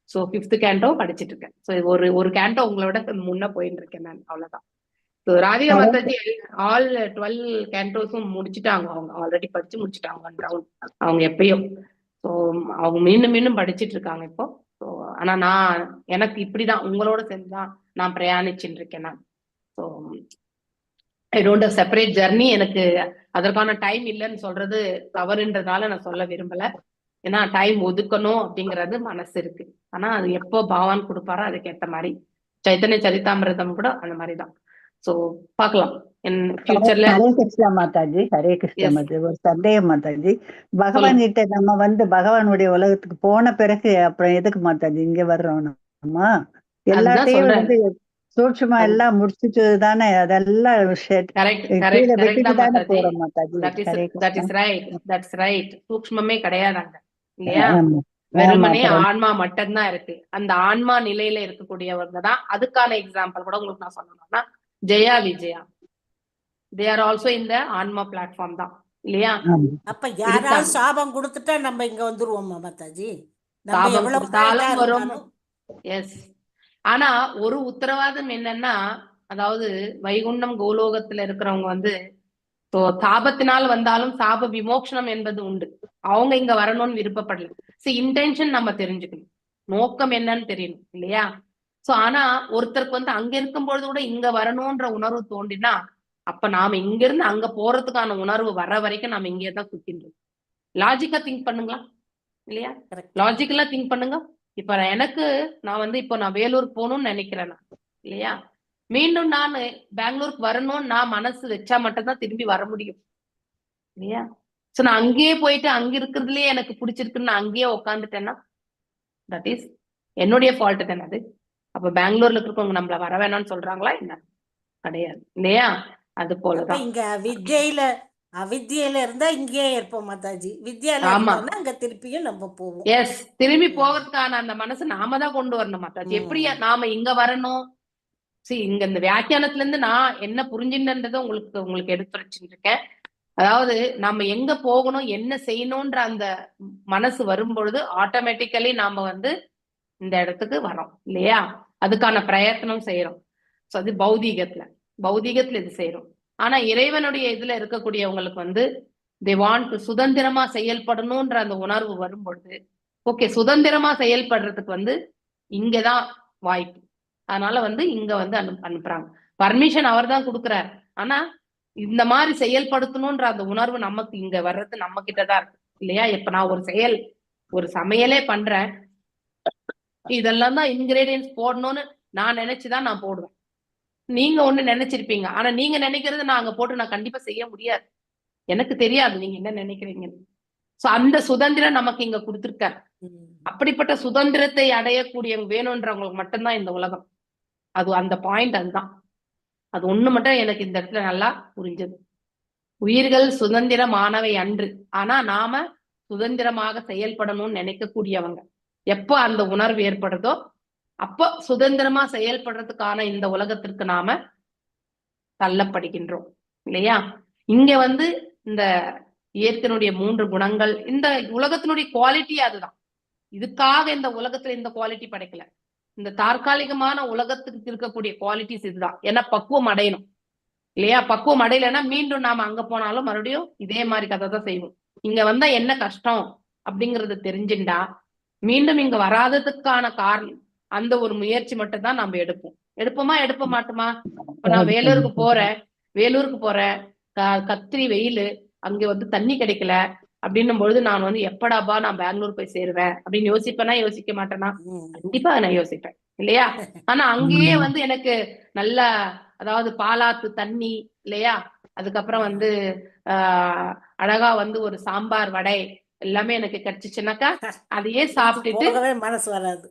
ஸோ 5th கேண்டோ படிச்சுட்டு இருக்கேன். ஸோ ஒரு கேண்டோ உங்களோட முன்ன போயிட்டு இருக்கேன் நான். அவ்வளவுதான். ஸோ ராதிகா மாதாஜி ஆல் 12 கேண்டோஸும் முடிச்சுட்டாங்க. அவங்க ஆல்ரெடி படிச்சு முடிச்சுட்டாங்க 1 ரவுண்ட். அவங்க எப்பயும் ஸோ அவங்க மீண்டும் படிச்சுட்டு இருக்காங்க இப்போ. ஸோ ஆனா எனக்கு இப்படிதான் உங்களோட சேர்ந்துதான் நான் பிரயாணிச்சுட்டு இருக்கேன் நான். So I don't have separate journey. எனக்கு அதற்கான டைம் இல்லைன்னு சொல்றது தவறுன்றதால நான் சொல்ல விரும்பல. ஏன்னா டைம் ஒதுக்கணும் அப்படிங்கிறது மனசு இருக்கு. ஆனா அது எப்போ பகவான் கொடுப்பாரோ அதுக்கேற்ற மாதிரி. சைத்தன்ய சரிதாமிரதம் கூட அந்த மாதிரிதான். சோ பார்க்கலாம் ஃபியூச்சர்ல. ஹரே கிருஷ்ணா மாதாஜி, ஹரே கிருஷ்ணா எஸ் மாதாஜி. ஒரு சந்தேகம் மாதாஜி, பகவான் சொல்லுங்க. கிட்ட நம்ம பகவானுடைய உலகத்துக்கு போன பிறகு அப்புறம் எதுக்கு மாதாஜி இங்க வர்றோம்? நம்ம அதுதான் எல்லாத்தையும் சொல்றேன். சூட்சுமா எல்லாம் முடிச்சுட்டு தானே அதெல்லாம் கரெக்ட் கீழே கரெக்ட் கரெக்ட் விட்டுட்டு தான் தானே மாதாஜி. போறோம் மாதாஜி. Hare that Krishna. Is right, that's right. சூக்ஷ்மமே கிடையாதாங்க இல்லையா? ஆமா ஆமா. வெறுமனே அப்புறம் ஆன்மா மட்டும்தான் இருக்கு. அந்த ஆன்மா நிலையில இருக்கக்கூடியவங்க தான். அதுக்கான எக்ஸாம்பிள் கூட உங்களுக்கு நான் சொல்லணும்னா Jaya Vijaya, they are also இந்த ஆன்மா பிளாட்ஃபார்ம் தான் இல்லையா? ஆமா. அப்ப யாராவது இருக்காங்க. சாபம் கொடுத்துட்டா நம்ம இங்க வந்துருவோமா மாதாஜி? நம்ம சாபம் எவ்வளவு இதா கொடுத்தாலும் வரும். இருந்தாலும் எஸ். ஆனா ஒரு உத்தரவாதம் என்னன்னா, அதாவது வைகுண்டம் கோலோகத்துல இருக்கிறவங்க வந்து சாபத்தினால் வந்தாலும் சாப விமோக்ஷனம் என்பது உண்டு. அவங்க இங்க வரணும்னு விருப்பப்படல. இன்டென்ஷன் நம்ம தெரிஞ்சுக்கணும், நோக்கம் என்னன்னு தெரியணும் இல்லையா? சோ ஆனா ஒருத்தருக்கு வந்து அங்க இருக்கும் பொழுது கூட இங்க வரணும்ன்ற உணர்வு தோண்டினா, அப்ப நாம இங்க இருந்து அங்க போறதுக்கான உணர்வு வர வரைக்கும் நாம இங்கே தான் சுத்தின்றோம். லாஜிக்கா திங்க் பண்ணுங்களா இல்லையா? correct. லாஜிக்கலா திங்க் பண்ணுங்க. இப்ப நான் வந்து இப்போ நான் வேலூருக்கு போகணும்னு நினைக்கிறேன் நான் இல்லையா? மீண்டும் நான் பெங்களூருக்கு வரணும்னு நான் மனசு வச்சா மட்டும்தான் திரும்பி வர முடியும் இல்லையா? சோ நான் அங்கேயே போயிட்டு அங்க இருக்கிறதுலயே எனக்கு பிடிச்சிருக்குன்னு நான் அங்கேயே உட்காந்துட்டேன்னா தட் இஸ் என்னுடைய ஃபால்ட் தானே அது. அப்ப பெங்களூர்ல இருக்கிறவங்க நம்மள வர வேணாம்னு சொல்றாங்களா என்ன? கிடையாது இல்லையா? அது அப்ப போலதான். இங்க அவித்யில இருந்தா இங்கேயே இருப்போம் மாதாஜி. வித்யால ஆமா. இருந்தோம்னா அங்க திருப்பியும் நம்ம போவோம். எஸ். திரும்பி போவதுக்கான அந்த மனசு நாம தான் கொண்டு வரணும் மாதாஜி. எப்படி நாம இங்க வரணும்? இங்க இந்த வியாக்கியானத்துல இருந்து நான் என்ன புரிஞ்சுன்றதை உங்களுக்கு எடுத்துரைச்சுட்டு இருக்கேன். அதாவது நம்ம எங்க போகணும், என்ன செய்யணும்ன்ற அந்த மனசு வரும் பொழுது ஆட்டோமேட்டிக்கலி நாம வந்து இந்த இடத்துக்கு வரோம் இல்லையா? அதுக்கான பிரயத்தனம் செய்யறோம். சோ அது பௌதீகத்துல இது செய்யறோம். ஆனா இறைவனுடைய இதுல இருக்கக்கூடியவங்களுக்கு வந்து தே வாண்ட் சுதந்திரமா செயல்படணும்ன்ற அந்த உணர்வு வரும் பொழுது ஓகே, சுதந்திரமா செயல்படுறதுக்கு வந்து இங்கதான் வாய்ப்பு. அதனால வந்து இங்க வந்து அனுப்புறாங்க. பர்மிஷன் அவர் தான் கொடுக்குறாரு. ஆனா இந்த மாதிரி செயல்படுத்தணும்ன்ற அந்த உணர்வு நமக்கு இங்க வர்றது நம்ம கிட்டதான் இருக்கு இல்லையா? இப்ப நான் ஒரு சமையலே பண்றேன், இதெல்லாம் தான் இன்கிரீடியன்ஸ் போடணும்னு நான் நினைச்சுதான் நான் போடுவேன். நீங்க ஒண்ணு நினைச்சிருப்பீங்க, ஆனா நீங்க நினைக்கிறது நான் அங்க போட்டு நான் கண்டிப்பா செய்ய முடியாது. எனக்கு தெரியாது நீங்க என்ன நினைக்கிறீங்கன்னு. சோ அந்த சுதந்திரம் நமக்கு இங்க கொடுத்திருக்காரு. அப்படிப்பட்ட சுதந்திரத்தை அடையக்கூடிய வேணும்ன்றவங்களுக்கு மட்டும்தான் இந்த உலகம். அது அந்த பாயிண்ட் அதுதான். அது ஒண்ணு மட்டும் எனக்கு இந்த இடத்துல நல்லா புரிஞ்சது. உயிர்கள் சுதந்திரமானவை அன்று, ஆனா நாம சுதந்திரமாக செயல்படணும்னு நினைக்கக்கூடியவங்க. எப்ப அந்த உணர்வு ஏற்படுதோ அப்ப சுதந்திரமா செயல்படுறதுக்கான இந்த உலகத்திற்கு நாம தள்ளப்படுகின்றோம் இல்லையா? இங்க வந்து இந்த இயற்கையினுடைய 3 குணங்கள், இந்த உலகத்தினுடைய குவாலிட்டி அதுதான். இதுக்காக இந்த உலகத்துல இந்த குவாலிட்டி படைக்கல. இந்த தற்காலிகமான உலகத்துக்கு இருக்கக்கூடிய குவாலிட்டிஸ் இதுதான். ஏன்னா பக்குவம் அடையணும் இல்லையா? பக்குவம் அடையலைன்னா மீண்டும் நாம அங்க போனாலும் மறுபடியும் இதே மாதிரி கதை தான் செய்வோம். இங்க வந்தா என்ன கஷ்டம் அப்படிங்கறது தெரிஞ்சுண்டா மீண்டும் இங்க வராததுக்கான காரணம் அந்த ஒரு முயற்சி மட்டும் தான் நம்ம எடுப்போமா எடுப்ப மாட்டோமா? இப்ப நான் வேலூருக்கு போறேன், கத்திரி வெயில், அங்க வந்து தண்ணி கிடைக்கல அப்படின்னும் பொழுது நான் வந்து எப்படாபா நான் பெங்களூர் போய் சேருவேன் அப்படின்னு யோசிக்க மாட்டேன்னா? கண்டிப்பா நான் யோசிப்பேன் இல்லையா? ஆனா அங்கேயே வந்து எனக்கு நல்ல, அதாவது பாலாத்து தண்ணி இல்லையா, அதுக்கப்புறம் வந்து அழகா வந்து ஒரு சாம்பார் வடை எல்லாமே எனக்கு கிடைச்சிச்சுனாக்கா அதையே சாப்பிட்டுட்டு போகவே மனசு வராது.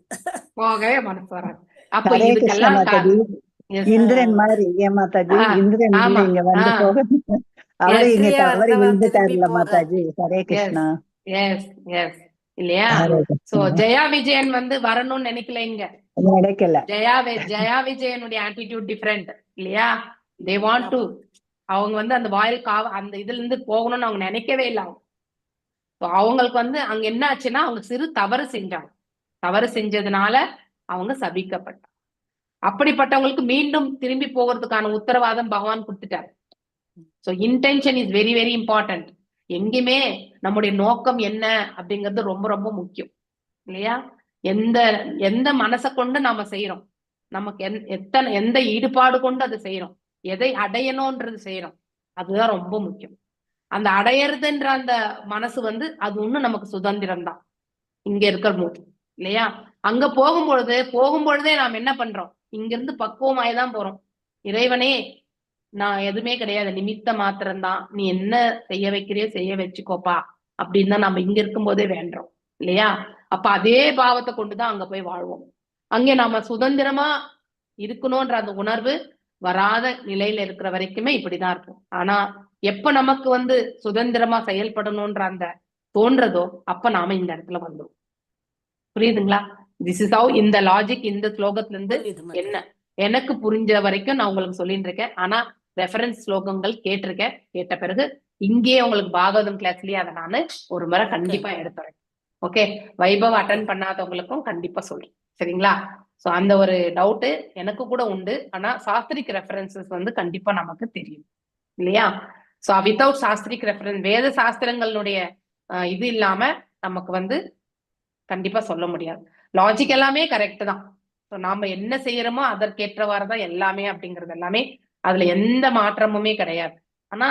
அப்ப ஹரே கிருஷ்ணா இதுக்கெல்லாம் மாதாஜி. இந்திரன் மாதிரி ஏன் மாதாஜி? இந்திரன் ஆமா. இங்க வந்து போக அவரே இங்க வெற்றியா தவறி வந்தவன் விழுந்துட்டார்ல திருப்பி போக. மாதாஜி. ஹரே கிருஷ்ணா. எஸ் இல்லையா? ஹரே சோ கிருஷ்ணா. ஜெயா விஜயன் வந்து வரணும்னு நினைக்கல இங்க. நடக்கல. ஜெயா விஜயனுடைய ஆட்டிடியூட் டிஃபரெண்ட் இல்லையா? தே வாண்ட் டு, அவங்க வந்து அந்த அந்த இதுல இருந்து போகணும்னு அவங்க நினைக்கவே இல்லை. அவங்களுக்கு வந்து அங்க என்ன ஆச்சுன்னா அவங்க சிறு தவறு செஞ்சாங்க. தவறு செஞ்சதுனால அவங்க சபிக்கப்பட்டாங்க. அப்படிப்பட்டவங்களுக்கு மீண்டும் திரும்பி போகிறதுக்கான உத்தரவாதம் பகவான் கொடுத்துட்டாரு. So intention is very very important. எங்கேயுமே நம்முடைய நோக்கம் என்ன அப்படிங்கிறது ரொம்ப ரொம்ப முக்கியம் இல்லையா? எந்த மனசை கொண்டு நாம செய்யறோம், நமக்கு எந்த ஈடுபாடு கொண்டு அதை செய்யறோம், எதை அடையணும்ன்றது செய்யறோம், அதுதான் ரொம்ப முக்கியம். அந்த அடையறதுன்ற அந்த மனசு வந்து அது ஒண்ணும் நமக்கு சுதந்திரம் தான் இங்க இருக்கிற போது, இல்லையா? அங்க போகும்பொழுதே நாம் என்ன பண்றோம், இங்க இருந்து பக்குவமாய்தான் போறோம். இறைவனே நான் எதுவுமே கிடையாது, நிமித்த மாத்திரம்தான், நீ என்ன செய்ய வைக்கிறியோ செய்ய வச்சுக்கோப்பா அப்படின்னு தான் நம்ம இங்க இருக்கும் போதே வேண்டோம், இல்லையா? அப்ப அதே பாவத்தை கொண்டுதான் அங்க போய் வாழ்வோம். அங்கே நாம சுதந்திரமா இருக்கணும்ன்ற அந்த உணர்வு வராத நிலையில இருக்கிற வரைக்குமே இப்படிதான் இருக்கும். ஆனா எப்ப நமக்கு வந்து சுதந்திரமா செயல்படணும்ன்ற அந்த தோன்றதோ அப்ப நாம இந்த இடத்துல வந்துடும். புரியுதுங்களா? திஸ் இஸ் ஹவ் இந்த லாஜிக் இந்த ஸ்லோகத்துல இருந்து என்ன எனக்கு புரிஞ்ச வரைக்கும் நான் உங்களுக்கு சொல்லிட்டு இருக்கேன். ஆனா ரெஃபரன்ஸ் ஸ்லோகங்கள் கேட்டிருக்கேன். கேட்ட பிறகு இங்கே உங்களுக்கு பாகவதம் கிளாஸ்லயே அதை நான் ஒரு முறை கண்டிப்பா எடுத்துறேன். ஓகே, வைபவ் அட்டன் பண்ணாதவங்களுக்கும் கண்டிப்பா சொல்றேன், சரிங்களா? சோ அந்த ஒரு டவுட் எனக்கு கூட உண்டு. ஆனா சாஸ்திரிக் ரெஃபரன்சஸ் வந்து கண்டிப்பா நமக்கு தெரியும், இல்லையா? சோ வித்தவுட் சாஸ்திரிக் ரெஃபரன்ஸ், வேத சாஸ்திரங்களுடைய இது இல்லாம நமக்கு வந்து கண்டிப்பா சொல்ல முடியாது. லாஜிக் எல்லாமே கரெக்ட் தான். ஸோ நாம என்ன செய்யறோமோ அதற்கேற்றவாறு தான் எல்லாமே அப்படிங்கிறது எல்லாமே, அதுல எந்த மாற்றமுமே கிடையாது. ஆனா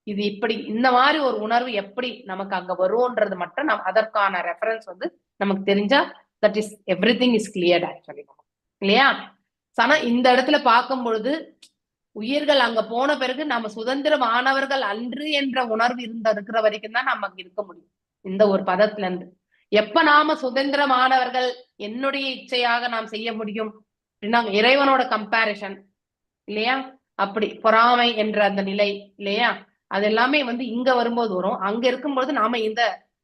இது இப்படி இந்த மாதிரி ஒரு உணர்வு எப்படி நமக்கு அங்க வரும்ன்றது மட்டும் அதற்கான ரெஃபரன்ஸ் வந்து நமக்கு தெரிஞ்சா that is every thing is cleared actually, இல்லையா? ஆனா இந்த இடத்துல பார்க்கும் பொழுது உயிர்கள் அங்க போன பிறகு நம்ம சுதந்திரம் ஆனவர்கள் அன்று என்ற உணர்வு இருக்கிற வரைக்கும் தான் நமக்கு இருக்க முடியும் இந்த ஒரு பதத்துல இருந்து. எப்ப நாம சுதந்திரமானவர்கள் என்னுடைய இச்சையாக நாம் செய்ய முடியும் அப்படின்னா இறைவனோட கம்பேரிஷன், இல்லையா? அப்படி பொறாமை என்ற அந்த நிலை, இல்லையா? அது எல்லாமே வந்து இங்க வரும்போது வரும். அங்க இருக்கும்போது நாம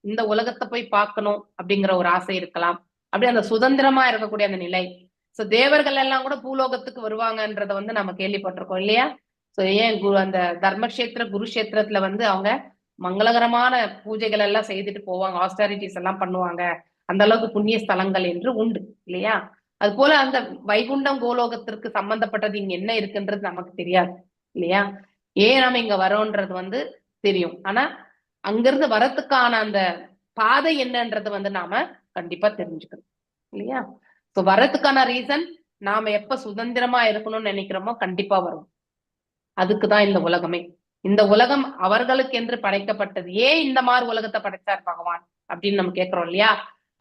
இந்த உலகத்தை போய் பார்க்கணும் அப்படிங்கிற ஒரு ஆசை இருக்கலாம். அப்படி அந்த சுதந்திரமா இருக்கக்கூடிய அந்த நிலை. சோ தேவர்கள் எல்லாம் கூட பூலோகத்துக்கு வருவாங்கன்றத வந்து நம்ம கேள்விப்பட்டிருக்கோம், இல்லையா? சோ ஏன் அந்த தர்மக்ஷேத்திர குருஷேத்திரத்துல வந்து அவங்க மங்களகரமான பூஜைகள் எல்லாம் செய்துட்டு போவாங்க, ஆஸ்டாரிட்டிஸ் எல்லாம் பண்ணுவாங்க, அந்த அளவுக்கு புண்ணிய ஸ்தலங்கள் என்று உண்டு, இல்லையா? அது போல அந்த வைகுண்டம் கோலோகத்திற்கு சம்பந்தப்பட்டது இங்க என்ன இருக்குன்றது நமக்கு தெரியாது, இல்லையா? ஏன் நாம இங்க வரோன்றது வந்து தெரியும். ஆனா அங்கிருந்து வரத்துக்கான அந்த பாதை என்னன்றது வந்து நாம கண்டிப்பா தெரிஞ்சுக்கணும், இல்லையா? சோ வரதுக்கான ரீசன் நாம எப்ப சுதந்திரமா இருக்கணும்னு நினைக்கிறோமோ கண்டிப்பா வரும். அதுக்குதான் இந்த உலகமே. இந்த உலகம் அவர்களுக்கு என்று படைக்கப்பட்டது. ஏன் இந்த மாதிரி உலகத்தை படைச்சார் பகவான் அப்படின்னு நம்ம கேட்கிறோம், இல்லையா?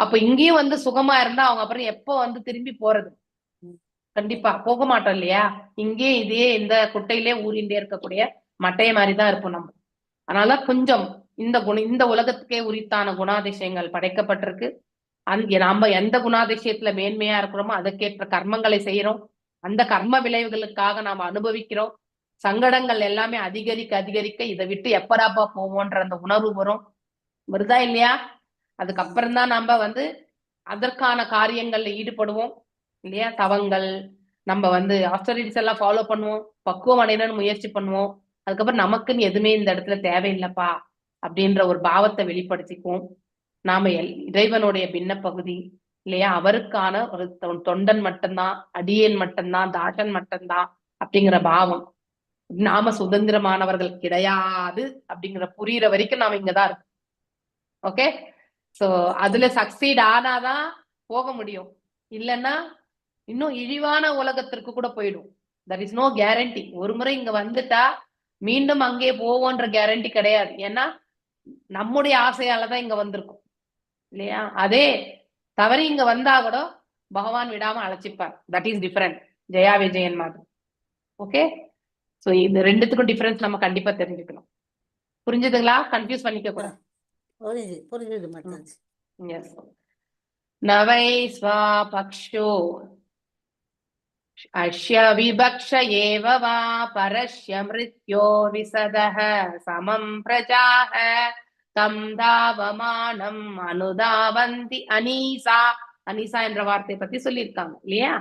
அப்ப இங்கேயும் வந்து சுகமா இருந்தா அவங்க அப்புறம் எப்போ வந்து திரும்பி போறது? கண்டிப்பா போக மாட்டோம், இல்லையா? இங்கே இதே இந்த குட்டையிலே ஊறிண்டே இருக்கக்கூடிய மட்டைய மாதிரிதான் இருப்போம் நம்ம. அதனால கொஞ்சம் இந்த உலகத்துக்கே உரித்தான குணாதிசயங்கள் படைக்கப்பட்டிருக்கு. நாம எந்த குணாதிசயத்துல மேன்மையா இருக்கிறோமோ அதற்கேற்ற கர்மங்களை செய்யறோம். அந்த கர்ம விளைவுகளுக்காக நாம அனுபவிக்கிறோம். சங்கடங்கள் எல்லாமே அதிகரிக்க இதை விட்டு எப்படாப்பா போவோன்ற அந்த உணர்வு வருதா இல்லையா? அதுக்கப்புறம் தான் நம்ம வந்து அதற்கான காரியங்கள்ல ஈடுபடுவோம், இல்லையா? தவங்கள் நம்ம வந்து ஆஸ்டரிட்டிஸ் எல்லாம் ஃபாலோ பண்ணுவோம், பக்குவம் அடையணும்னு முயற்சி பண்ணுவோம். அதுக்கப்புறம் நமக்குன்னு எதுவுமே இந்த இடத்துல தேவையில்லைப்பா அப்படின்ற ஒரு பாவத்தை வெளிப்படுத்திக்குவோம். நாம இறைவனுடைய பின்ன பகுதி, இல்லையா? அவருக்கான ஒரு தொண்டன் மட்டும்தான், அடியேன் மட்டும்தான், தாசன் மட்டும்தான் அப்படிங்கிற பாவம். நாம சுதந்திரமானவர்கள் கிடையாது அப்படிங்கிற புரியுற வரைக்கும் நாம இங்கதான் இருக்கோம். ஓகே, சோ அதுல சக்சீட் ஆனாதான் போக முடியும், இல்லைன்னா இன்னும் இழிவான உலகத்திற்கு கூட போயிடும். That is no guarantee. ஒரு முறை இங்க வந்துட்டா மீண்டும் அங்கே போவோன்ற கேரண்டி கிடையாது. ஏன்னா நம்முடைய ஆசையாலதான் இங்க வந்திருக்கும், இல்லையா? அதே தவறி இங்க வந்தா கூட பகவான் விடாம அழைச்சிப்பார். That is different. Jaya Vijayan மாதிரி. ஓகே, சோ இந்த ரெண்டுத்துக்கும் டிஃபரன்ஸ் நம்ம கண்டிப்பா தெரிஞ்சுக்கணும். புரிஞ்சுதுங்களா? கன்ஃபியூஸ் பண்ணிக்க கூடாது. புரிஞ்சுது மாதாஜி. எஸ். நவை ஸ்வா பக்ஷோ அஷ்ய விபக்ஷ ஏவ வா பரஸ்ய மிருத்யோ விசதஹ சமம் பிரஜாஹ தம் தாவமானம் அனுதாவந்தி அனீசா. அனீசா என்ற வார்த்தையை பத்தி சொல்லியிருக்காங்க, இல்லையா?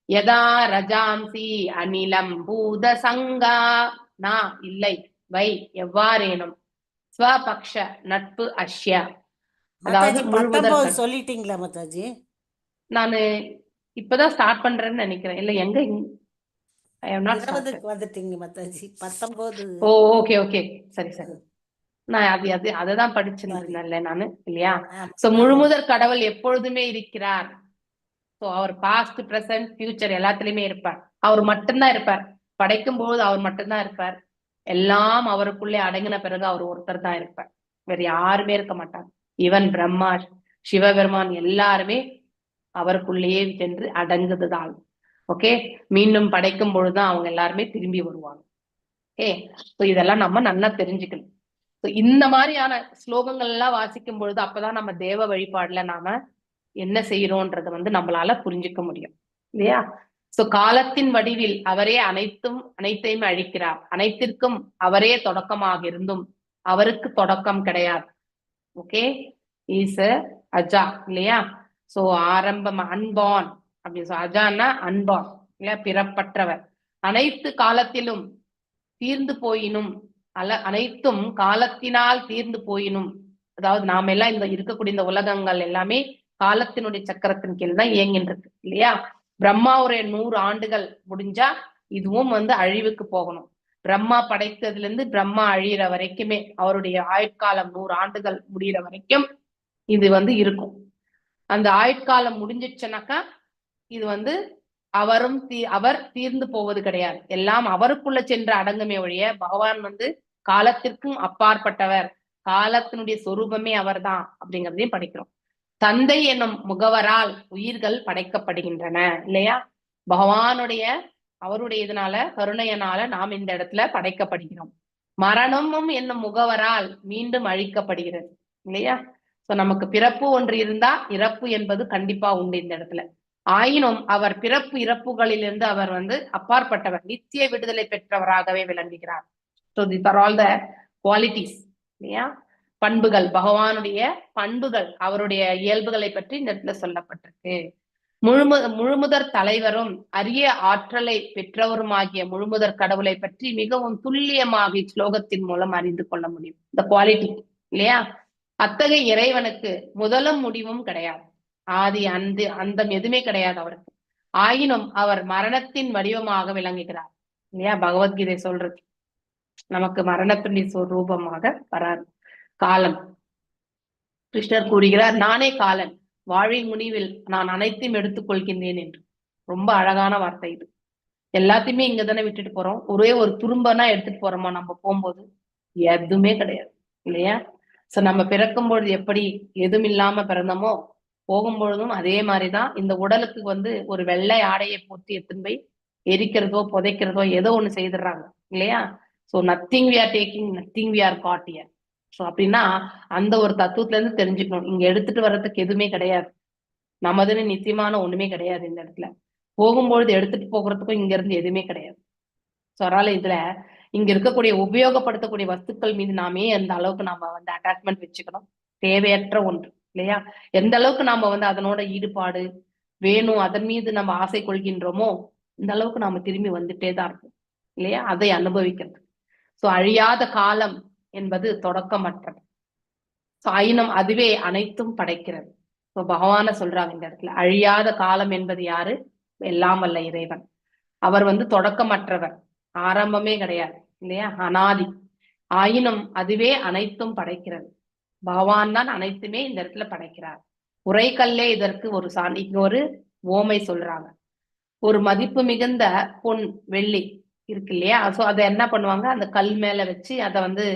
யதா ரஜாம்சி அனிலம் பூத சங்கா. நான் இல்லை, வை எவ்வாறேனும், ஸ்வபக்ஷ நட்பு அஷ்ய, அதாவது முழுவதற்கு. சொல்லிட்டீங்களா மாதாஜி? நானு இப்பதான் ஸ்டார்ட் பண்றேன்னு நினைக்கிறேன். இல்ல எங்க வந்துட்டீங்க மாதாஜி. 19. ஓ ஓகே ஓகே, சரி சரி. நான் அததான் படிச்சிருந்தேன்ல நானு, இல்லையா? சோ முழுமுதற் கடவுள் எப்பொழுதுமே இருக்கிறார். சோ அவர் பாஸ்ட் பிரசன்ட் ஃபியூச்சர் எல்லாத்துலயுமே இருப்பார். அவர் மட்டும்தான் இருப்பார். படைக்கும் போது அவர் மட்டும்தான் இருப்பார். எல்லாம் அவருக்குள்ளே அடங்கின பிறகு அவர் ஒருத்தர் தான் இருப்பார். வேற யாருமே இருக்க மாட்டாங்க. ஈவன் பிரம்மா, சிவபெருமான் எல்லாருமே அவருக்குள்ளேயே சென்று அடங்குதுதான். ஓகே, மீண்டும் படைக்கும் பொழுதுதான் அவங்க எல்லாருமே திரும்பி வருவாங்க. ஓகே, இதெல்லாம் நம்ம நல்லா தெரிஞ்சுக்கணும். இந்த மாதிரியான ஸ்லோகங்கள் எல்லாம் வாசிக்கும் பொழுது அப்பதான் நம்ம தேவ வழிபாடுல நாம என்ன செய்யறோம்ன்றத நம்மளால புரிஞ்சுக்க முடியும் இல்லையா? சோ காலத்தின் வடிவில் அவரே அனைத்தையும் அழிக்கிறார். அனைத்திற்கும் அவரே தொடக்கமாக இருந்தும் அவருக்கு தொடக்கம் கிடையாது. ஓகே, இஸ் அஜா இல்லையா? சோ ஆரம்பம் அன்பான் அப்படின்னு அஜான்னா அன்பான் இல்லையா, பிறப்பற்றவர். அனைத்து காலத்திலும் தீர்ந்து போயினும் அனைத்தும் காலத்தினால் தீர்ந்து போயினும், அதாவது நாம எல்லாம் இந்த இருக்கக்கூடிய இந்த உலகங்கள் எல்லாமே காலத்தினுடைய சக்கரத்தின் கீழ் தான் இயங்கின்றது இல்லையா? பிரம்மாவுடைய 100 ஆண்டுகள் முடிஞ்சா இதுவும் அழிவுக்கு போகணும். பிரம்மா படைத்ததுல இருந்து பிரம்மா அழியிற வரைக்குமே அவருடைய ஆயுட்காலம் 100 ஆண்டுகள் முடிகிற வரைக்கும் இது இருக்கும். அந்த ஆயுட்காலம் முடிஞ்சிச்சுனாக்கா இது அவர் தீர்ந்து போவது கிடையாது. எல்லாம் அவருக்குள்ள சென்று அடங்குமே ஒழிய பகவான் காலத்திற்கும் அப்பாற்பட்டவர், காலத்தினுடைய சொரூபமே அவர்தான் அப்படிங்கிறதையும் படிக்கிறோம். தந்தை என்னும் முகவரால் உயிர்கள் படைக்கப்படுகின்றன இல்லையா? அவருடைய இதனால கருணையனால நாம் இந்த இடத்துல படைக்கப்படுகிறோம். மரணமும் என்னும் முகவரால் மீண்டும் அழிக்கப்படுகிறது இல்லையா? சோ நமக்கு பிறப்பு ஒன்று இருந்தா இறப்பு என்பது கண்டிப்பா உண்டு இந்த இடத்துல. ஆயினும் அவர் பிறப்பு இறப்புகளிலிருந்து அவர் அப்பாற்பட்டவர், நித்திய விடுதலை பெற்றவராகவே விளங்குகிறார். So these are all the qualities இல்லையா? பண்புகள், பகவானுடைய பண்புகள், அவருடைய இயல்புகளை பற்றி இந்த இடத்துல சொல்லப்பட்டிருக்கு. முழுமுதற் தலைவரும் அரிய ஆற்றலை பெற்றவருமாகிய முழுமுதற் கடவுளை பற்றி மிகவும் துல்லியமாக ஸ்லோகத்தின் மூலம் அறிந்து கொள்ள முடியும். இந்த குவாலிட்டி இல்லையா? அத்தகைய இறைவனுக்கு முதலும் முடிவும் கிடையாது. ஆதி அந்தம் எதுவுமே கிடையாது அவருக்கு. ஆயினும் அவர் மரணத்தின் வடிவமாக விளங்குகிறார் இல்லையா? பகவத்கீதை சொல்றது நமக்கு மரணத்தின் ரூபமாக வராது. காலம், கிருஷ்ணர் கூறுகிறார், நானே காலன், வாழ்வின் முடிவில் நான் அனைத்தையும் எடுத்துக்கொள்கின்றேன் என்று. ரொம்ப அழகான வார்த்தை இது. எல்லாத்தையுமே இங்க தானே விட்டுட்டு போறோம். ஒரே ஒரு துரும்பனா எடுத்துட்டு போறோமா நம்ம போகும்போது? எதுவுமே கிடையாது இல்லையா? சோ நம்ம பிறக்கும் பொழுது எப்படி எதுவும் இல்லாம பிறந்தோமோ போகும்பொழுதும் அதே மாதிரிதான் இந்த உடலுக்கு ஒரு வெள்ளை ஆடையை போட்டு எடுத்துன்னு போய் எரிக்கிறதோ புதைக்கிறதோ ஏதோ ஒண்ணு செய்துடுறாங்க இல்லையா? So nothing we are taking, nothing we are got here. So அப்படின்னா அந்த ஒரு தத்துவத்துல இருந்து தெரிஞ்சுக்கணும், இங்க எடுத்துட்டு வர்றதுக்கு எதுவுமே கிடையாது, நமதுன்னு நித்தியமான ஒண்ணுமே கிடையாது. இந்த இடத்துல போகும்பொழுது எடுத்துட்டு போகிறதுக்கும் இங்க இருந்து எதுவுமே கிடையாது. ஸோ அதனால இதுல இங்க இருக்கக்கூடிய உபயோகப்படுத்தக்கூடிய வஸ்துக்கள் மீது நாமே எந்த அளவுக்கு நாம அட்டாச்மெண்ட் வச்சுக்கணும், தேவையற்ற ஒன்று இல்லையா? எந்த அளவுக்கு நாம அதனோட ஈடுபாடு வேணும், அதன் மீது நம்ம ஆசை கொள்கின்றோமோ இந்த அளவுக்கு நாம திரும்பி வந்துட்டே தான் இருக்கும் இல்லையா? அதை அனுபவிக்கிறது. சோ அழியாத காலம் என்பது தொடக்கமற்றது. ஆயினும் அதுவே அனைத்தும் படைக்கிறது. இப்போ பகவான சொல்றாங்க இந்த இடத்துல, அழியாத காலம் என்பது யாரு? எல்லாம் வல்ல இறைவன். அவர் தொடக்கமற்றவர், ஆரம்பமே கிடையாது இல்லையா? அனாதி. ஆயினும் அதுவே அனைத்தும் படைக்கிறது. பகவான் தான் அனைத்துமே இந்த இடத்துல படைக்கிறார். உரைக்கல்லே இதற்கு ஒரு ஓமை சொல்றாங்க. ஒரு மதிப்பு மிகுந்த பொன் வெள்ளி இருக்கு இல்லையா? சோ அதை என்ன பண்ணுவாங்க, அந்த கல் மேல வச்சு அதை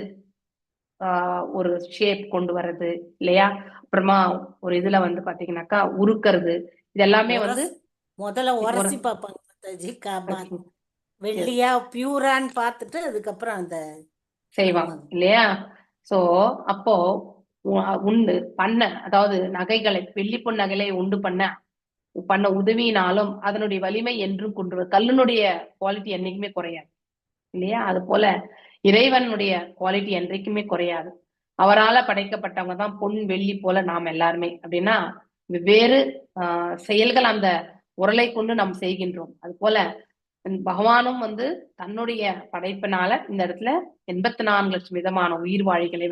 ஒரு ஷேப் கொண்டு வர்றது இல்லையா? அப்புறமா ஒரு இதுல பாத்தீங்கன்னாக்கா உருக்கிறது, இது எல்லாமே முதல்ல உரசி பார்ப்பாங்க, வெள்ளியா பியூரான்னு பார்த்துட்டு அதுக்கப்புறம் அந்த செய்வாங்க இல்லையா? சோ அப்போ உண்டு பண்ண, அதாவது நகைகளை, வெள்ளி பொன் நகைகளை உண்டு பண்ண உதவினாலும் அதனுடைய வலிமை என்றும் கொண்டு, கல்லுனுடைய குவாலிட்டி என்னைக்குமே குறையாது இல்லையா? அது போல இறைவனுடைய குவாலிட்டி என்றைக்குமே குறையாது. அவரால படைக்கப்பட்டவங்க தான் பொன் வெள்ளி போல நாம் எல்லாருமே. அப்படின்னா வெவ்வேறு செயல்கள் அந்த உரலை கொண்டு நாம் செய்கின்றோம். அது போல பகவானும் தன்னுடைய படைப்பினால இந்த இடத்துல 84 லட்சம் விதமான உயிர் வாழிகளை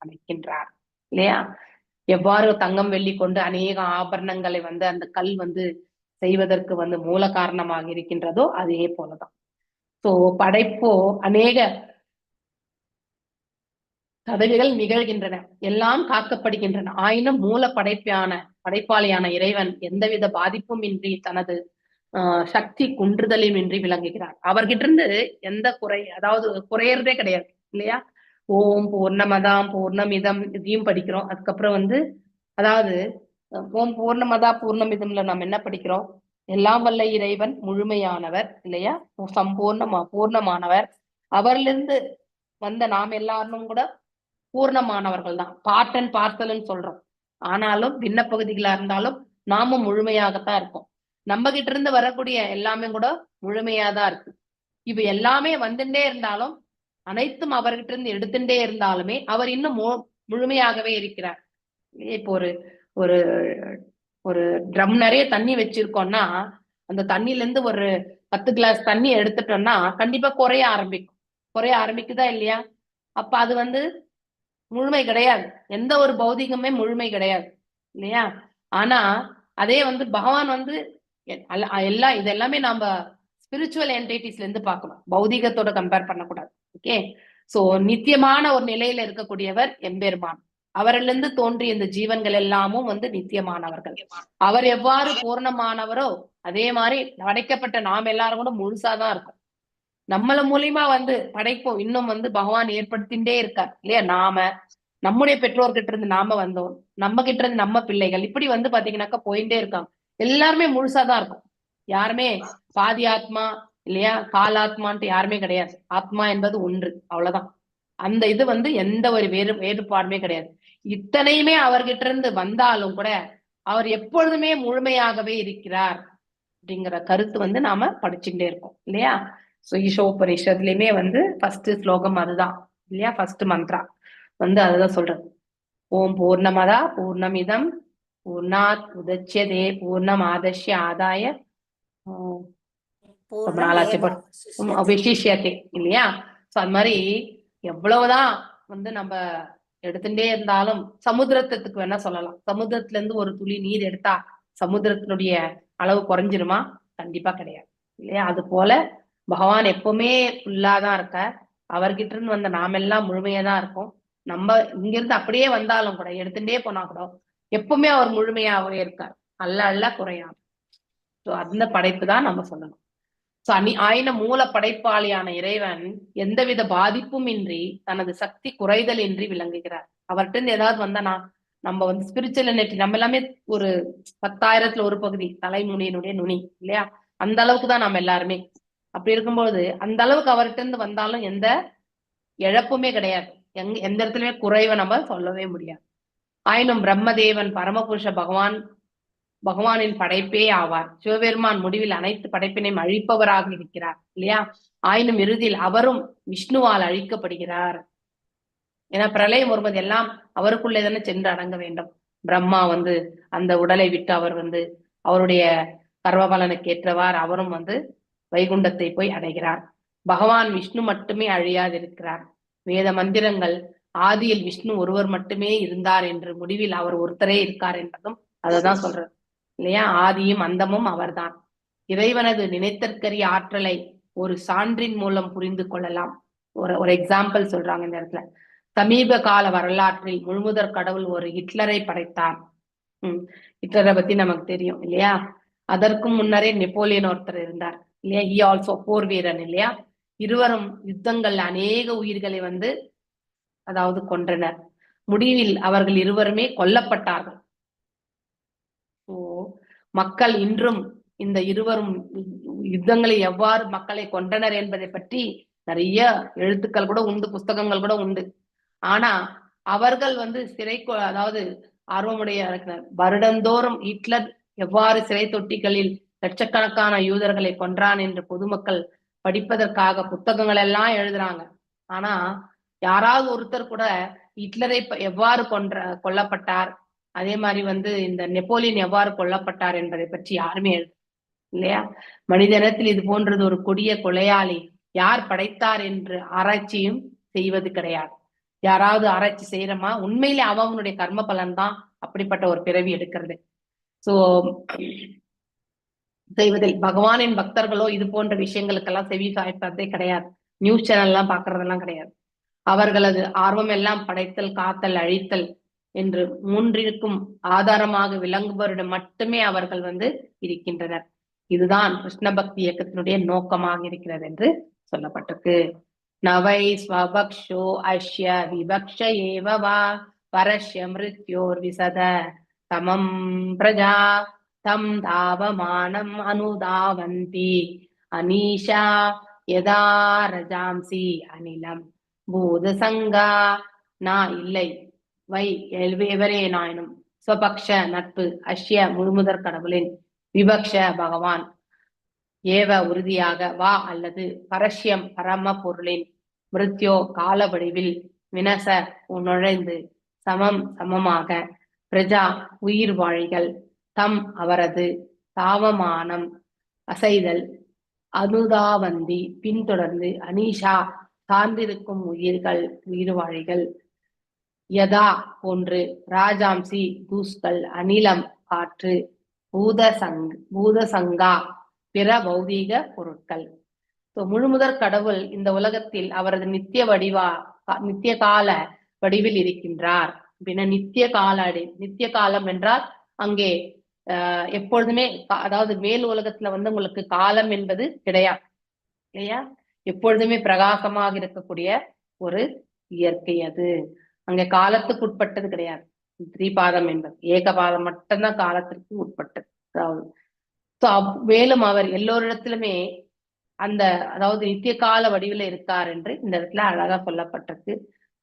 அமைக்கின்றார் இல்லையா? எவ்வாறு தங்கம் வெள்ளி கொண்டு அநேக ஆபரணங்களை அந்த கல் செய்வதற்கு மூல காரணமாக இருக்கின்றதோ அதே போலதான். சோ படைப்போ அநேக கதவிகள் நிகழ்கின்றன, எல்லாம் காக்கப்படுகின்றன. ஆயினும் மூல படைப்பாளியான இறைவன் எந்தவித பாதிப்பும் இன்றி தனது சக்தி குன்றுதலையும் இன்றி விளங்குகிறார். அவர்கிட்ட இருந்து எந்த அதாவது குறையறதே கிடையாது இல்லையா? ஓம் பூர்ணமதாம் பூர்ணமிதம் இதையும் படிக்கிறோம். அதுக்கப்புறம் வந்து அதாவது ஓம் பூர்ணமதா பூர்ணமிதம்ல நம்ம என்ன படிக்கிறோம்? எல்லாம் வல்ல இறைவன் முழுமையானவர் இல்லையா? பூர்ணமானவர். அவரிலிருந்து வந்த நாம் எல்லாரும் கூட பூர்ணமானவர்கள் தான். பார்ட் அண்ட் பார்சல்னு சொல்றோம். ஆனாலும் பின்ன பகுதிகளா இருந்தாலும் நாமும் முழுமையாகத்தான் இருக்கோம். நம்ம கிட்ட இருந்து வரக்கூடிய எல்லாமே கூட முழுமையாதான் இருக்கு. இவ எல்லாமே வந்துட்டே இருந்தாலும் அனைத்தும் அவர்கிட்ட இருந்து எடுத்துட்டே இருந்தாலுமே அவர் இன்னும் முழுமையாகவே இருக்கிறார். இப்போ ஒரு ஒரு ட்ரம் நிறைய தண்ணி வச்சிருக்கோம்னா அந்த தண்ணில இருந்து ஒரு 10 கிளாஸ் தண்ணி எடுத்துட்டோம்னா கண்டிப்பா குறைய ஆரம்பிக்குதா இல்லையா? அப்ப அது வந்து முழுமை கிடையாது. எந்த ஒரு பௌதிகமே முழுமை கிடையாது இல்லையா? ஆனா அதே வந்து பகவான் வந்து இதெல்லாமே நம்ம ஸ்பிரிச்சுவல் என்டிட்டிஸ்ல இருந்து பார்க்கணும், பௌதிகத்தோட கம்பேர் பண்ணக்கூடாது. ஓகே, சோ நித்தியமான ஒரு நிலையில இருக்கக்கூடியவர் எம்பெருமான். அவரிலிருந்து தோன்றிய இந்த ஜீவன்கள் எல்லாமும் வந்து நித்தியமானவர்கள். அவர் எவ்வாறு பூர்ணமானவரோ அதே மாதிரி படைக்கப்பட்ட நாம் எல்லாரும் கூட முழுசாதான் இருக்கும். நம்மள மூலியமா வந்து படைப்போம் இன்னும் வந்து பகவான் ஏற்படுத்திட்டே இருக்கார் இல்லையா? நம்முடைய பெற்றோர்கிட்ட இருந்து நாம வந்தோம், நம்ம கிட்ட இருந்து நம்ம பிள்ளைகள், இப்படி வந்து பாத்தீங்கன்னாக்கா போயிட்டே இருக்காங்க. எல்லாருமே முழுசாதான் இருக்கும். யாருமே பாதி ஆத்மா இல்லையா காலாத்மான்ட்டு யாருமே கிடையாது. ஆத்மா என்பது ஒன்று, அவ்வளவுதான். அந்த இது வந்து எந்த ஒரு வேறுபாடுமே கிடையாது. இத்தனையுமே அவர்கிட்ட இருந்து வந்தாலும் கூட அவர் எப்பொழுதுமே முழுமையாகவே இருக்கிறார் அப்படிங்கிற கருத்து வந்து நாம படிச்சுட்டே இருக்கோம் இல்லையா? ஈஷோபனிஷத்துலயுமே வந்து ஃபர்ஸ்ட் ஸ்லோகம் அதுதான் இல்லையா? ஃபர்ஸ்ட் மந்த்ரா வந்து அதுதான் சொல்றது. ஓம் பூர்ணமதா பூர்ணமிதம் பூர்ணாத் உதச்யதே பூர்ணமாதஸ்ய ஆதாய விசிஷ்யதே இல்லையா? சோ அது மாதிரி எவ்வளவுதான் வந்து நம்ம எடுத்துட்டே இருந்தாலும் சமுத்திரத்துக்கு வேணா சொல்லலாம். சமுத்திரத்துல இருந்து ஒரு துளி நீர் எடுத்தா சமுத்திரத்தினுடைய அளவு குறைஞ்சிருமா? கண்டிப்பா கிடையாது இல்லையா? அது போல பகவான் எப்பவுமே ஃபுல்லாதான் இருக்க. அவர்கிட்ட இருந்து வந்த நாமெல்லாம் முழுமையாதான் இருக்கும். நம்ம இங்கிருந்து அப்படியே வந்தாலும் கூட எடுத்துட்டே போனா கூட எப்பவுமே அவர் முழுமையாவே இருக்கார், அல்ல குறையாது. சோ அந்த படைப்பு தான் நம்ம சொல்லணும். சோ ஆயின மூல படைப்பாளியான இறைவன் எந்தவித பாதிப்பும் இன்றி தனது சக்தி குறைதல் இன்றி விளங்குகிறார். அவர்கிட்ட இருந்து ஏதாவது வந்தா நம்ம வந்து ஸ்பிரிச்சுவல் நெட்டி நம்ம எல்லாமே ஒரு 10,000த்துல ஒரு பகுதி தலைமுனியினுடைய நுனி இல்லையா? அந்த அளவுக்கு தான் நம்ம எல்லாருமே. அப்படி இருக்கும்போது அந்த அளவுக்கு அவர்கிட்ட இருந்து வந்தாலும் எந்த இழப்புமே கிடையாது. எந்த இடத்துலயுமே குறைவை நம்ம சொல்லவே முடியாது. ஆயினும் பிரம்மதேவன் பரமபுருஷ பகவானின் படைப்பே ஆவார். சிவபெருமான் முடிவில் அனைத்து படைப்பினையும் அழிப்பவராக இருக்கிறார் இல்லையா? ஆயினும் இறுதியில் அவரும் விஷ்ணுவால் அழிக்கப்படுகிறார். ஏன்னா பிரளயம் வருவது எல்லாம் அவருக்குள்ளே தானே சென்று அடங்க வேண்டும். பிரம்மா வந்து அந்த உடலை விட்டு அவர் வந்து அவருடைய கர்மபலனுக்கு ஏற்றவார் அவரும் வந்து வைகுண்டத்தை போய் அடைகிறார். பகவான் விஷ்ணு மட்டுமே அழியாதிருக்கிறார். வேத மந்திரங்கள் ஆதியில் விஷ்ணு ஒருவர் மட்டுமே இருந்தார் என்று, முடிவில் அவர் ஒருத்தரே இருக்கார் என்பதும் அததான் சொல்றது இல்லையா? ஆதியும் அந்தமும் அவர்தான். இறைவனது நினைத்தற்கரிய ஆற்றலை ஒரு சான்றின் மூலம் புரிந்து கொள்ளலாம். ஒரு எக்ஸாம்பிள் சொல்றாங்க இந்த இடத்துல. சமீப கால வரலாற்றில் முழுமுதற் கடவுள் ஒரு ஹிட்லரை படைத்தார். ஹிட்லரை பத்தி நமக்கு தெரியும் இல்லையா? அதற்கும் முன்னரே நெப்போலியன் ஒருத்தர் இருந்தார் இல்லையா? ஹி ஆல்சோ போர் வீரன் இல்லையா? இருவரும் யுத்தங்கள் அநேக உயிர்களை வந்து அதாவது கொன்றனர். முடிவில் அவர்கள் இருவருமே கொல்லப்பட்டார்கள். மக்கள் இன்றும் இந்த இருவரும் யுத்தங்களை எவ்வாறு மக்களை கொன்றனர் என்பதை பற்றி நிறைய எழுத்துக்கள் கூட உண்டு, புஸ்தகங்கள் கூட உண்டு. ஆனா அவர்கள் வந்து அதாவது ஆர்வமுடைய வருடந்தோறும் ஹிட்லர் எவ்வாறு சிறை தொட்டிகளில் லட்சக்கணக்கான யூதர்களை கொன்றான் என்று பொதுமக்கள் படிப்பதற்காக புத்தகங்கள் எல்லாம் எழுதுறாங்க. ஆனா யாராவது ஒருத்தர் கூட ஹிட்லரை எவ்வாறு கொல்லப்பட்டார், அதே மாதிரி வந்து இந்த நெப்போலியன் எவ்வாறு கொல்லப்பட்டார் என்பதை பற்றி யாருமே எழுது இல்லையா? மனிதனத்தில் இது போன்றது ஒரு கொடிய கொலையாளி யார் படைத்தார் என்று ஆராய்ச்சியும் செய்வது கிடையாது. யாராவது ஆராய்ச்சி செய்யறோமா? உண்மையிலே அவனுடைய கர்ம பலன் தான் அப்படிப்பட்ட ஒரு பிறவி எடுக்கிறது. சோ செய்வதில் பகவானின் பக்தர்களோ இது போன்ற விஷயங்களுக்கெல்லாம் செவி சாய்ப்பதே கிடையாது. நியூஸ் சேனல் எல்லாம் பாக்குறதெல்லாம் கிடையாது. அவர்களது ஆர்வம் எல்லாம் படைத்தல், காத்தல், அழித்தல் என்று மூன்றிற்கும் ஆதாரமாக விளங்குபவரிடம் மட்டுமே அவர்கள் வந்து இருக்கின்றனர். இதுதான் கிருஷ்ண பக்தி இயக்கத்தினுடைய நோக்கமாக இருக்கிறது என்று சொல்லப்பட்டிருக்கு. நவை ஸ்வபக்ஷோ அஷ்ய விபக்ஷ ஏவவா பரஷ்ய மிருத்யோர் விசத தமம் பிரஜா தம் தாவமானம் அனுதாவந்தி அனீஷா யதா ரஜாம்சி அனிலம் பூதசங்கா. நான் இல்லை, வை எவரே நாயனும், ஸ்வபக்ஷ நட்பு, அஷ்ய முழுமுதற் கடவுளின், விபக்ஷ பகவான், ஏவ உறுதியாக, வா அல்லது, பரஷ்யம் பரம பொருளின், மிருத்யோ கால வடிவில், வினச நுழைந்து, சமம் சமமாக, பிரஜா உயிர் வாழிகள், தம் அவரது, தாவமானம் அசைதல், அனுதாவந்தி பின்தொடர்ந்து, அனீஷா சார்ந்திருக்கும் உயிர்கள் உயிர் வாழிகள், யதா போன்று, ராஜாம்சி தூஸ்கள், அனிலம் காற்று, பூதசங்கா பிற பௌதீக பொருட்கள். முழுமுதற் கடவுள் இந்த உலகத்தில் அவரது நித்திய கால வடிவில் இருக்கின்றார். அப்படின்னா நித்திய காலம் என்றால் அங்கே எப்பொழுதுமே, அதாவது மேல் உலகத்துல உங்களுக்கு காலம் என்பது கிடையாது இல்லையா? எப்பொழுதுமே பிரகாசமாக இருக்கக்கூடிய ஒரு இயற்கை அது. அங்க காலத்துக்கு உட்பட்டது கிடையாது. திரிபாதம் என்பது ஏகபாதம் மட்டும்தான் காலத்திற்கு உட்பட்டது. மேலும் அவர் எல்லோரிடத்திலுமே அந்த, அதாவது நித்திய கால வடிவில இருக்கார் என்று இந்த இடத்துல அழகா சொல்லப்பட்டிருக்கு.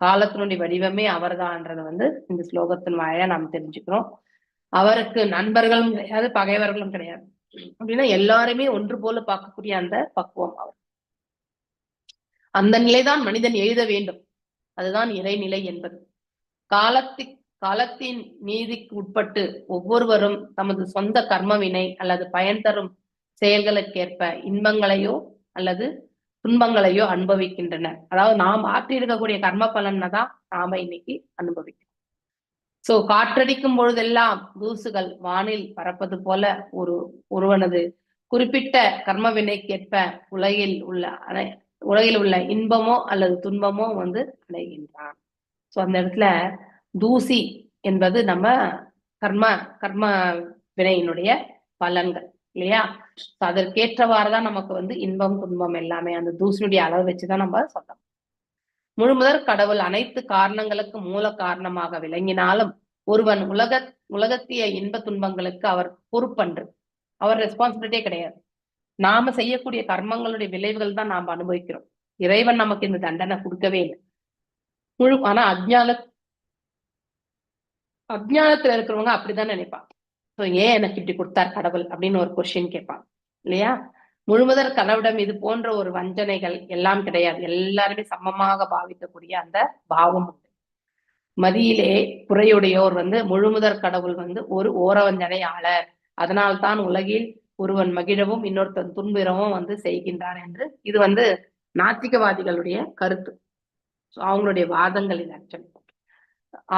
காலத்தினுடைய வடிவமே அவர்தான்ன்றத இந்த ஸ்லோகத்தின் வாயிலா நாம் தெரிஞ்சுக்கிறோம். அவருக்கு நண்பர்களும் கிடையாது, பகைவர்களும் கிடையாது. அப்படின்னா எல்லாருமே ஒன்று போல பார்க்கக்கூடிய அந்த பக்குவம் அவர். அந்த நிலைதான் மனிதன் எழுத வேண்டும். அதுதான் இறைநிலை என்பது. காலத்தின் நீதிக்கு உட்பட்டு ஒவ்வொருவரும் தமது சொந்த கர்ம வினை அல்லது பயன் தரும் செயல்களுக்கேற்ப இன்பங்களையோ அல்லது துன்பங்களையோ அனுபவிக்கின்றனர். அதாவது நாம் ஆற்றி இருக்கக்கூடிய கர்ம பலனை தான் நாம இன்னைக்கு அனுபவிக்கிறோம். காற்றடிக்கும் பொழுதெல்லாம் தூசுகள் வானில் பறப்பது போல ஒருவனது குறிப்பிட்ட கர்ம வினைக்கேற்ப உலகில் உள்ள இன்பமோ அல்லது துன்பமோ அடைகின்றான். அந்த இடத்துல தூசி என்பது நம்ம கர்ம வினையினுடைய பலன்கள் இல்லையா? அதற்கேற்றவாறுதான் நமக்கு இன்பம் துன்பம் எல்லாமே அந்த தூசினுடைய அளவு வச்சுதான் நம்ம சொல்லணும். முழுமுதற் கடவுள் அனைத்து காரணங்களுக்கு மூல காரணமாக விளங்கினாலும் ஒருவன் உலகத்திய இன்ப துன்பங்களுக்கு அவர் பொறுப்பன்று. அவர் ரெஸ்பான்சிபிலிட்டியே கிடையாது. நாம செய்யக்கூடிய கர்மங்களுடைய விளைவுகள் தான் நாம் அனுபவிக்கிறோம். இறைவன் நமக்கு இந்த தண்டனை கொடுக்கவே இல்லை. ஆனா அஜ்ஞானத்துல இருக்கிறவங்க அப்படிதான் நினைப்பாங்க. ஏன் எனக்கு இப்படி கொடுத்தார் கடவுள் அப்படின்னு ஒரு கொஸ்டின் கேட்பாங்க இல்லையா? முழுமுதற் கடவுளிடம் இது போன்ற ஒரு வஞ்சனைகள் எல்லாம் கிடையாது. எல்லாருமே சமமாக பாவிக்கக்கூடிய அந்த பாவம் உண்டு. மதியிலே குறையுடையோர் முழுமுதற் கடவுள் ஒரு ஓரவஞ்சனையாளர். அதனால்தான் உலகில் ஒருவன் மகிழவும் இன்னொருத்தன் துன்புறவும் செய்கின்றார் என்று இது நாத்திகவாதிகளுடைய கருத்து. அவங்களுடைய வாதங்களின் அச்சம்.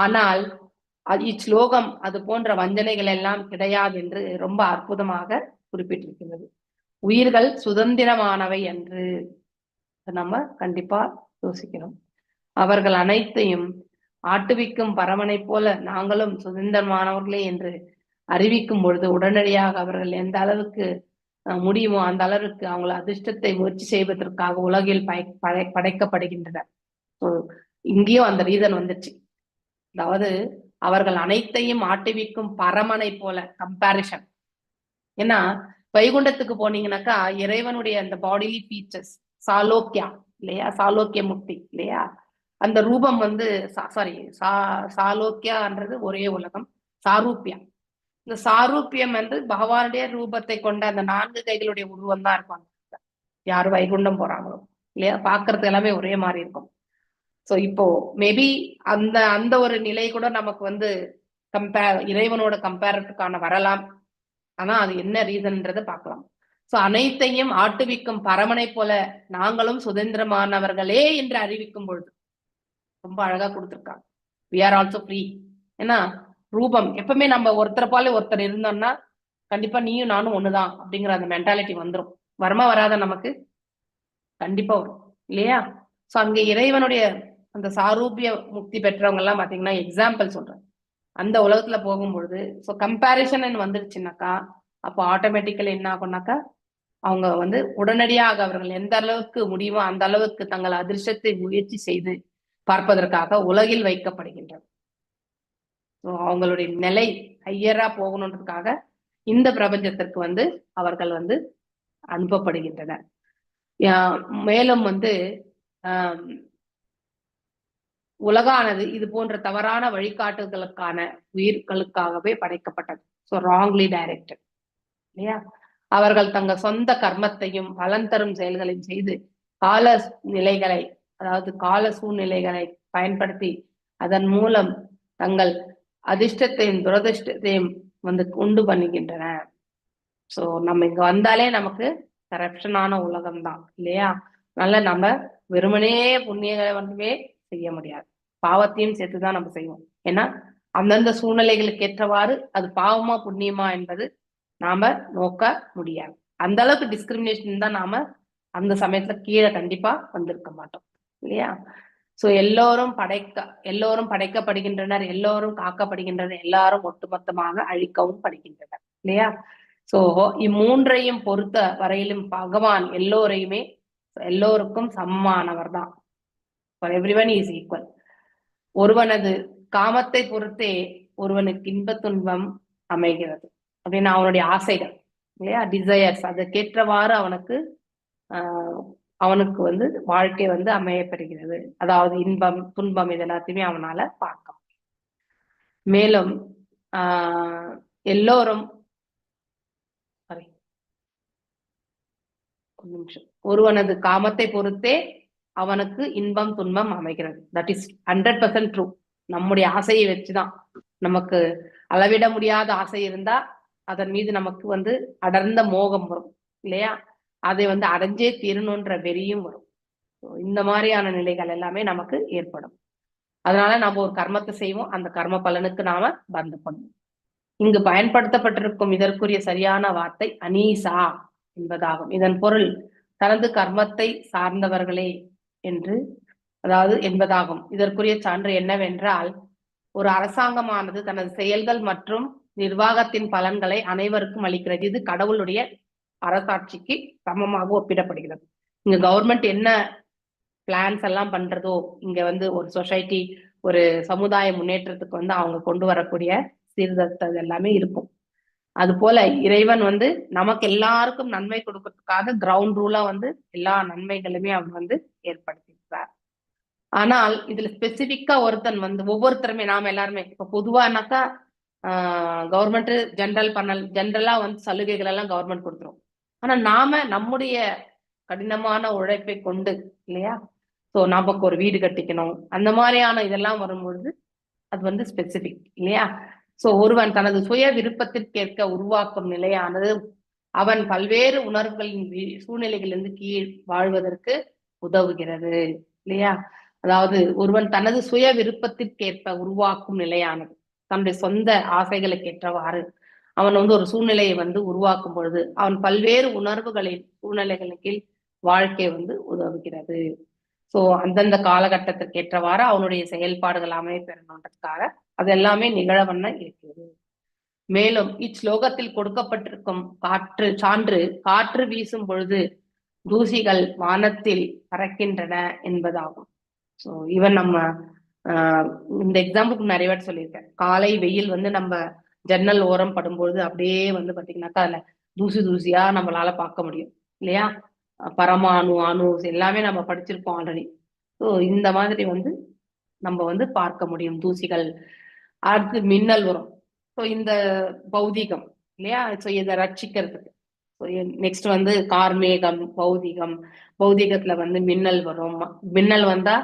ஆனால் இச்லோகம் அது போன்ற வஞ்சனைகள் எல்லாம் கிடையாது என்று ரொம்ப அற்புதமாக குறிப்பிட்டிருக்கிறது. உயிர்கள் சுதந்திரமானவை என்று நம்ம கண்டிப்பா யோசிக்கணும். அவர்கள் அனைத்தையும் ஆட்டுவிக்கும் பரமனை போல நாங்களும் சுதந்திரமானவர்களே என்று அறிவிக்கும் பொழுது உடனடியாக அவர்கள் எந்த அளவுக்கு முடியுமோ அந்த அளவுக்கு அவங்கள அதிர்ஷ்டத்தை முயற்சி செய்வதற்காக உலகில் படைக்கப்படுகின்றனர். இங்கேயும் அந்த ரீசன் வந்துச்சு. அதாவது அவர்கள் அனைத்தையும் ஆட்டுவிக்கும் பரமனை போல கம்பேரிஷன். ஏன்னா வைகுண்டத்துக்கு போனீங்கன்னாக்கா இறைவனுடைய அந்த பாடிலி ஃபீச்சர்ஸ் சாலோக்கியா இல்லையா? சாலோக்கிய முக்தி இல்லையா? அந்த ரூபம் சாலோக்கியான்றது ஒரே உலகம். சாரூப்பியா, இந்த சாரூப்பியம் பகவானுடைய ரூபத்தை கொண்ட அந்த 4 கைகளுடைய உருவம் தான் இருக்கும். யாரு வைகுண்டம் போறாங்களோ இல்லையா, பாக்குறது எல்லாமே ஒரே மாதிரி இருக்கும். இப்போ மேபி அந்த ஒரு நிலை கூட நமக்கு இறைவனோட கம்பேரத்துக்கான வரலாம். ஆனா அது என்ன ரீசன்ன்றதை பார்க்கலாம். அனைத்தையும் ஆட்டுவிக்கும் பரமனை போல நாங்களும் சுதந்திரமானவர்களே என்று அறிவிக்கும் பொழுது ரொம்ப அழகா கொடுத்துருக்காங்க. we are also free. ஏன்னா ரூபம் எப்பவுமே நம்ம ஒருத்தரை போல ஒருத்தர் இருந்தோம்னா கண்டிப்பா நீயும் நானும் ஒண்ணுதான் அப்படிங்கிற அந்த மென்டாலிட்டி வந்துடும். வரமா வராத நமக்கு கண்டிப்பா வரும் இல்லையா? அங்க இறைவனுடைய அந்த சாரூபிய முக்தி பெற்றவங்க எல்லாம் பாத்தீங்கன்னா எக்ஸாம்பிள் சொல்றேன். அந்த உலகத்துல போகும்பொழுது கம்பேரிசன் வந்துருச்சுனாக்கா அப்போ ஆட்டோமேட்டிக்கலி என்ன ஆகும்னாக்கா அவங்க வந்து உடனடியாக அவர்கள் எந்த அளவுக்கு முடியுமோ அந்த அளவுக்கு தங்கள் அதிர்ஷ்டத்தை முயற்சி செய்து பார்ப்பதற்காக உலகில் வைக்கப்படுகின்றனர். அவங்களுடைய நிலை ஹையரா போகணுன்றதுக்காக இந்த பிரபஞ்சத்திற்கு வந்து அவர்கள் வந்து அனுப்பப்படுகின்றனர். மேலும் வந்து உலகானது இது போன்ற தவறான வழிகாட்டுதலுக்கான உயிர்களுக்காகவே படைக்கப்பட்டது. ஸோ ராங்லி டைரக்டட் இல்லையா? அவர்கள் தங்கள் சொந்த கர்மத்தையும் பலன் தரும் செயல்களையும் செய்து கால நிலைகளை, அதாவது கால சூழ்நிலைகளை பயன்படுத்தி அதன் மூலம் தங்கள் அதிர்ஷ்டத்தையும் துரதிர்ஷ்டத்தையும் வந்து உண்டு பண்ணுகின்றன. ஸோ நம்ம இங்க வந்தாலே நமக்கு கரப்ஷனான உலகம் தான் இல்லையா? அதனால நம்ம வெறுமனே புண்ணியங்களை மட்டுமே செய்ய முடியாது, பாவத்தையும் சேர்த்துதான் நம்ம செய்வோம். ஏன்னா அந்தந்த சூழ்நிலைகளுக்கு ஏற்றவாறு அது பாவமா புண்ணியமா என்பது நாம நோக்க முடியாது. அந்த அளவுக்கு டிஸ்கிரிமினேஷன் தான் நாம அந்த சமயத்துல கீழே கண்டிப்பா வந்திருக்க மாட்டோம் இல்லையா? சோ எல்லோரும் படைக்கப்படுகின்றனர், எல்லோரும் காக்கப்படுகின்றனர், எல்லாரும் ஒட்டுமொத்தமாக அழிக்கவும் படுகின்றனர் இல்லையா? சோ இம்மூன்றையும் பொறுத்த வரையிலும் பகவான் எல்லோருக்கும் சமமானவர் தான். Everyone is equal. ஒருவனது காமத்தை பொறுத்தே ஒருவனுக்கு இன்ப துன்பம் அமைகிறது அப்படின்னா அவனுடைய ஆசைகள் இல்லையா, டிசையர்ஸ், அதற்கேற்றவாறு அவனுக்கு வந்து வாழ்க்கை வந்து அமையப்பெறுகிறது. அதாவது இன்பம் துன்பம் இது எல்லாத்தையுமே அவனால பார்க்க முடியும். மேலும் எல்லோரும் ஒருவனது காமத்தை பொறுத்தே அவனுக்கு இன்பம் துன்பம் அமைகிறது. That is 100% true. நம்முடைய ஆசையை வச்சுதான், நமக்கு அளவிட முடியாத ஆசை இருந்தா அதன் மீது நமக்கு வந்து அடர்ந்த மோகம் வரும் இல்லையா? அதை வந்து அடைஞ்சே தீரணுன்ற வெறியும் வரும். இந்த மாதிரியான நிலைகள் எல்லாமே நமக்கு ஏற்படும். அதனால நம்ம ஒரு கர்மத்தை செய்வோம், அந்த கர்ம பலனுக்கு நாம பந்தப்படுவோம். இங்கு பயன்படுத்தப்பட்டிருக்கும் இதற்குரிய சரியான வார்த்தை அனீசா என்பதாகும். இதன் பொருள் தனது கர்மத்தை சார்ந்தவர்களே என்பதாகும். இதற்குரிய சான்று என்னவென்றால், ஒரு அரசாங்கமானது தனது செயல்கள் மற்றும் நிர்வாகத்தின் பலன்களை அனைவருக்கும் அளிக்கிறது. இது கடவுளுடைய அரசாட்சிக்கு சமமாக ஒப்பிடப்படுகிறது. இங்க கவர்மெண்ட் என்ன பிளான்ஸ் எல்லாம் பண்றதோ, இங்க வந்து ஒரு சொசைட்டி, ஒரு சமுதாய முன்னேற்றத்துக்கு வந்து அவங்க கொண்டு வரக்கூடிய சீர்திருத்தம் எல்லாமே இருக்கும். அது போல இறைவன் வந்து நமக்கு எல்லாருக்கும் நன்மை கொடுக்கறதுக்காக கிரவுண்ட் ரூலா வந்து எல்லா நன்மைகளுமே அவர் வந்து ஏற்படுத்தியிருக்கிறார். ஆனால் இதுல ஸ்பெசிபிக்கா ஒருத்தன் வந்து ஒவ்வொருத்தருமே நாம எல்லாருமே இப்ப பொதுவானாக்கா கவர்மெண்ட் ஜென்ரலா வந்து சலுகைகள் எல்லாம் கவர்மெண்ட் கொடுத்துரும். ஆனா நாம நம்முடைய கடினமான உழைப்பை கொண்டு இல்லையா, சோ நமக்கு ஒரு வீடு கட்டிக்கணும், அந்த மாதிரியான இதெல்லாம் வரும்பொழுது அது வந்து ஸ்பெசிபிக் இல்லையா? சோ ஒருவன் தனது சுய விருப்பத்திற்கேற்க உருவாக்கும் நிலையானது அவன் பல்வேறு உணர்வுகளின் சூழ்நிலைகளிலிருந்து கீழ் வாழ்வதற்கு உதவுகிறது இல்லையா? அதாவது ஒருவன் தனது சுய விருப்பத்திற்கேற்ப உருவாக்கும் நிலையானது, தன்னுடைய சொந்த ஆசைகளுக்கு ஏற்றவாறு அவன் வந்து ஒரு சூழ்நிலையை வந்து உருவாக்கும் பொழுது அவன் பல்வேறு உணர்வுகளின் சூழ்நிலைகளின் கீழ் வாழ்க்கை வந்து உதவுகிறது. சோ அந்தந்த காலகட்டத்திற்கு ஏற்றவாறு அவனுடைய செயல்பாடுகள் அமையப்பெறணுன்றதுக்காக அது எல்லாமே நிகழவண்ண இருக்கிறது. மேலும் இச்லோகத்தில் கொடுக்கப்பட்டிருக்கும் சான்று காற்று வீசும் பொழுது தூசிகள் வானத்தில் பறக்கின்றன என்பதாகும். ஸோ ஈவன் நம்ம இந்த எக்ஸாம்பிளுக்கு நிறைய வாட்டி சொல்லியிருக்கேன். காலை வெயில் வந்து நம்ம ஜன்னல் ஓரம் படும்பொழுது அப்படியே வந்து பார்த்தீங்கன்னாக்கா அதுல தூசியா நம்மளால பார்க்க முடியும் இல்லையா? பரமாணு அணு எல்லாமே நம்ம படிச்சிருப்போம் ஆல்ரெடி. ஸோ இந்த மாதிரி வந்து நம்ம வந்து பார்க்க முடியும் தூசிகள். அடுத்து மின்னல் வரும். ஸோ இந்த பௌதிகம் இல்லையா, ஸோ இதை ரட்சிக்கிறதுக்கு. ஸோ நெக்ஸ்ட் வந்து கார்மேகம், பௌதிகத்துல வந்து மின்னல் வரும். மின்னல் வந்தா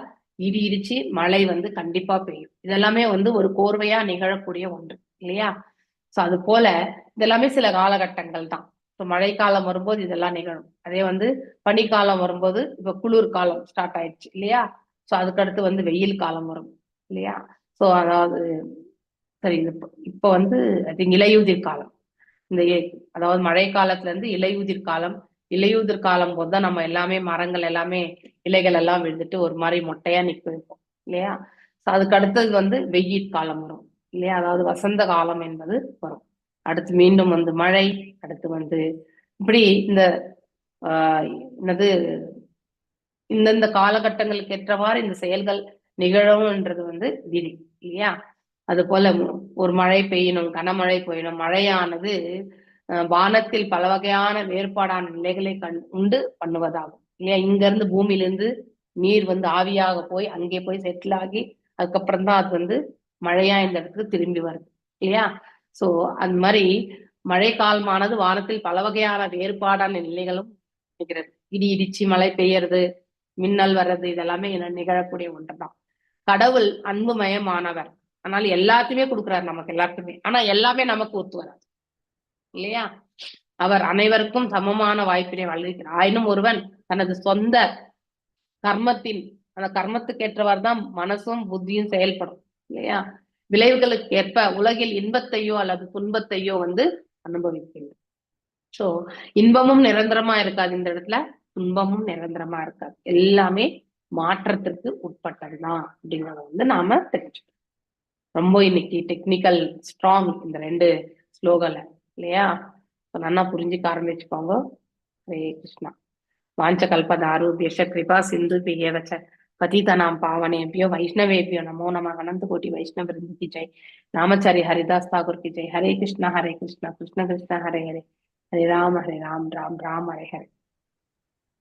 இடி இடிச்சு மழை வந்து கண்டிப்பா பெய்யும். இதெல்லாமே வந்து ஒரு கோர்வையா நிகழக்கூடிய ஒன்று இல்லையா? ஸோ அது போல இதெல்லாமே சில காலகட்டங்கள் தான். ஸோ மழைக்காலம் வரும்போது இதெல்லாம் நிகழும். அதே வந்து பனிக்காலம் வரும்போது இப்ப குளிர் காலம் ஸ்டார்ட் ஆயிடுச்சு இல்லையா? ஸோ அதுக்கடுத்து வந்து வெயில் காலம் வரும் இல்லையா? ஸோ அதாவது சரி, இப்ப வந்து அது இலையுதிர் காலம். அதாவது மழை காலத்துல இருந்து இலையுதிர் காலம் போதுதான் நம்ம எல்லாமே மரங்கள் எல்லாமே இலைகள் எல்லாம் விழுந்துட்டு ஒரு மாதிரி மொட்டையா நிக்க வைப்போம் இல்லையா? அதுக்கு அடுத்தது வந்து வெயில் காலம் வரும் இல்லையா? அதாவது வசந்த காலம் என்பது வரும். அடுத்து மீண்டும் வந்து மழை, அடுத்து வந்து இப்படி இந்த என்னது இந்தந்த காலகட்டங்களுக்கு ஏற்றவாறு இந்த செயல்கள் நிகழும்ன்றது வந்து விதி இல்லையா? அது போல ஒரு மழை பெய்யணும், கனமழை பெய்யணும். மழையானது வானத்தில் பல வகையான வேறுபாடான நிலைகளை உண்டு பண்ணுவதாகும் இல்லையா? இங்க இருந்து பூமியிலிருந்து நீர் வந்து ஆவியாக போய் அங்கே போய் செட்டில் ஆகி அதுக்கப்புறம் தான் அது வந்து மழையா இந்த இடத்துக்கு திரும்பி வருது இல்லையா? சோ அந்த மாதிரி மழை காலமானது வானத்தில் பல வகையான வேறுபாடான நிலைகளும் நிகழ்கிறது. இடி இடிச்சு மழை பெய்யறது, மின்னல் வர்றது, இதெல்லாமே நிகழக்கூடிய ஒன்றுதான். கடவுள் அன்புமயமானவர், ஆனால் எல்லாத்தையுமே கொடுக்குறாரு நமக்கு எல்லாருக்குமே. ஆனா எல்லாமே நமக்கு ஒத்து வராது இல்லையா? அவர் அனைவருக்கும் சமமான வாய்ப்பினை வழங்குகிறார். ஆயினும் ஒருவன் தனது சொந்த கர்மத்தின் அந்த கர்மத்துக்கு ஏற்றவாறு தான் மனசும் புத்தியும் செயல்படும் இல்லையா? விளைவுகளுக்கு ஏற்ப உலகில் இன்பத்தையோ அல்லது துன்பத்தையோ வந்து அனுபவிக்கின்றது. சோ இன்பமும் நிரந்தரமா இருக்காது இந்த இடத்துல, துன்பமும் நிரந்தரமா இருக்காது. எல்லாமே மாற்றத்திற்கு உட்பட்டதுதான் அப்படிங்கறத வந்து நாம தெரிஞ்சுக்கணும். ரொம்ப இன்னைக்கு டெக்னிக்கல் ஸ்ட்ராங் இந்த 2 ஸ்லோகல இல்லையா? நல்லா புரிஞ்சுக்க ஆரம்பிச்சுக்கோங்க. ஹரே கிருஷ்ணா. வாஞ்ச கல்பதாருபியஷ கிருபா சிந்து பியவச்ச पतितनां पावनेभ्यो वैष्णवेभ्यो नमो नमः। अनंत कोटि वैष्णव वृंद की जय। नामचारी हरिदास ठाकुर की जय। हरे कृष्णा कृष्ण कृष्ण हरे हरे, हरे राम राम राम हरे हरे।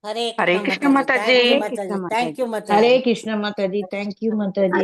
हरे हरे कृष्ण कृष्ण माताजी, माताजी। थैंक यू माताजी, थैंक यू माताजी। हरे कृष्ण माताजी, थैंक यू माताजी।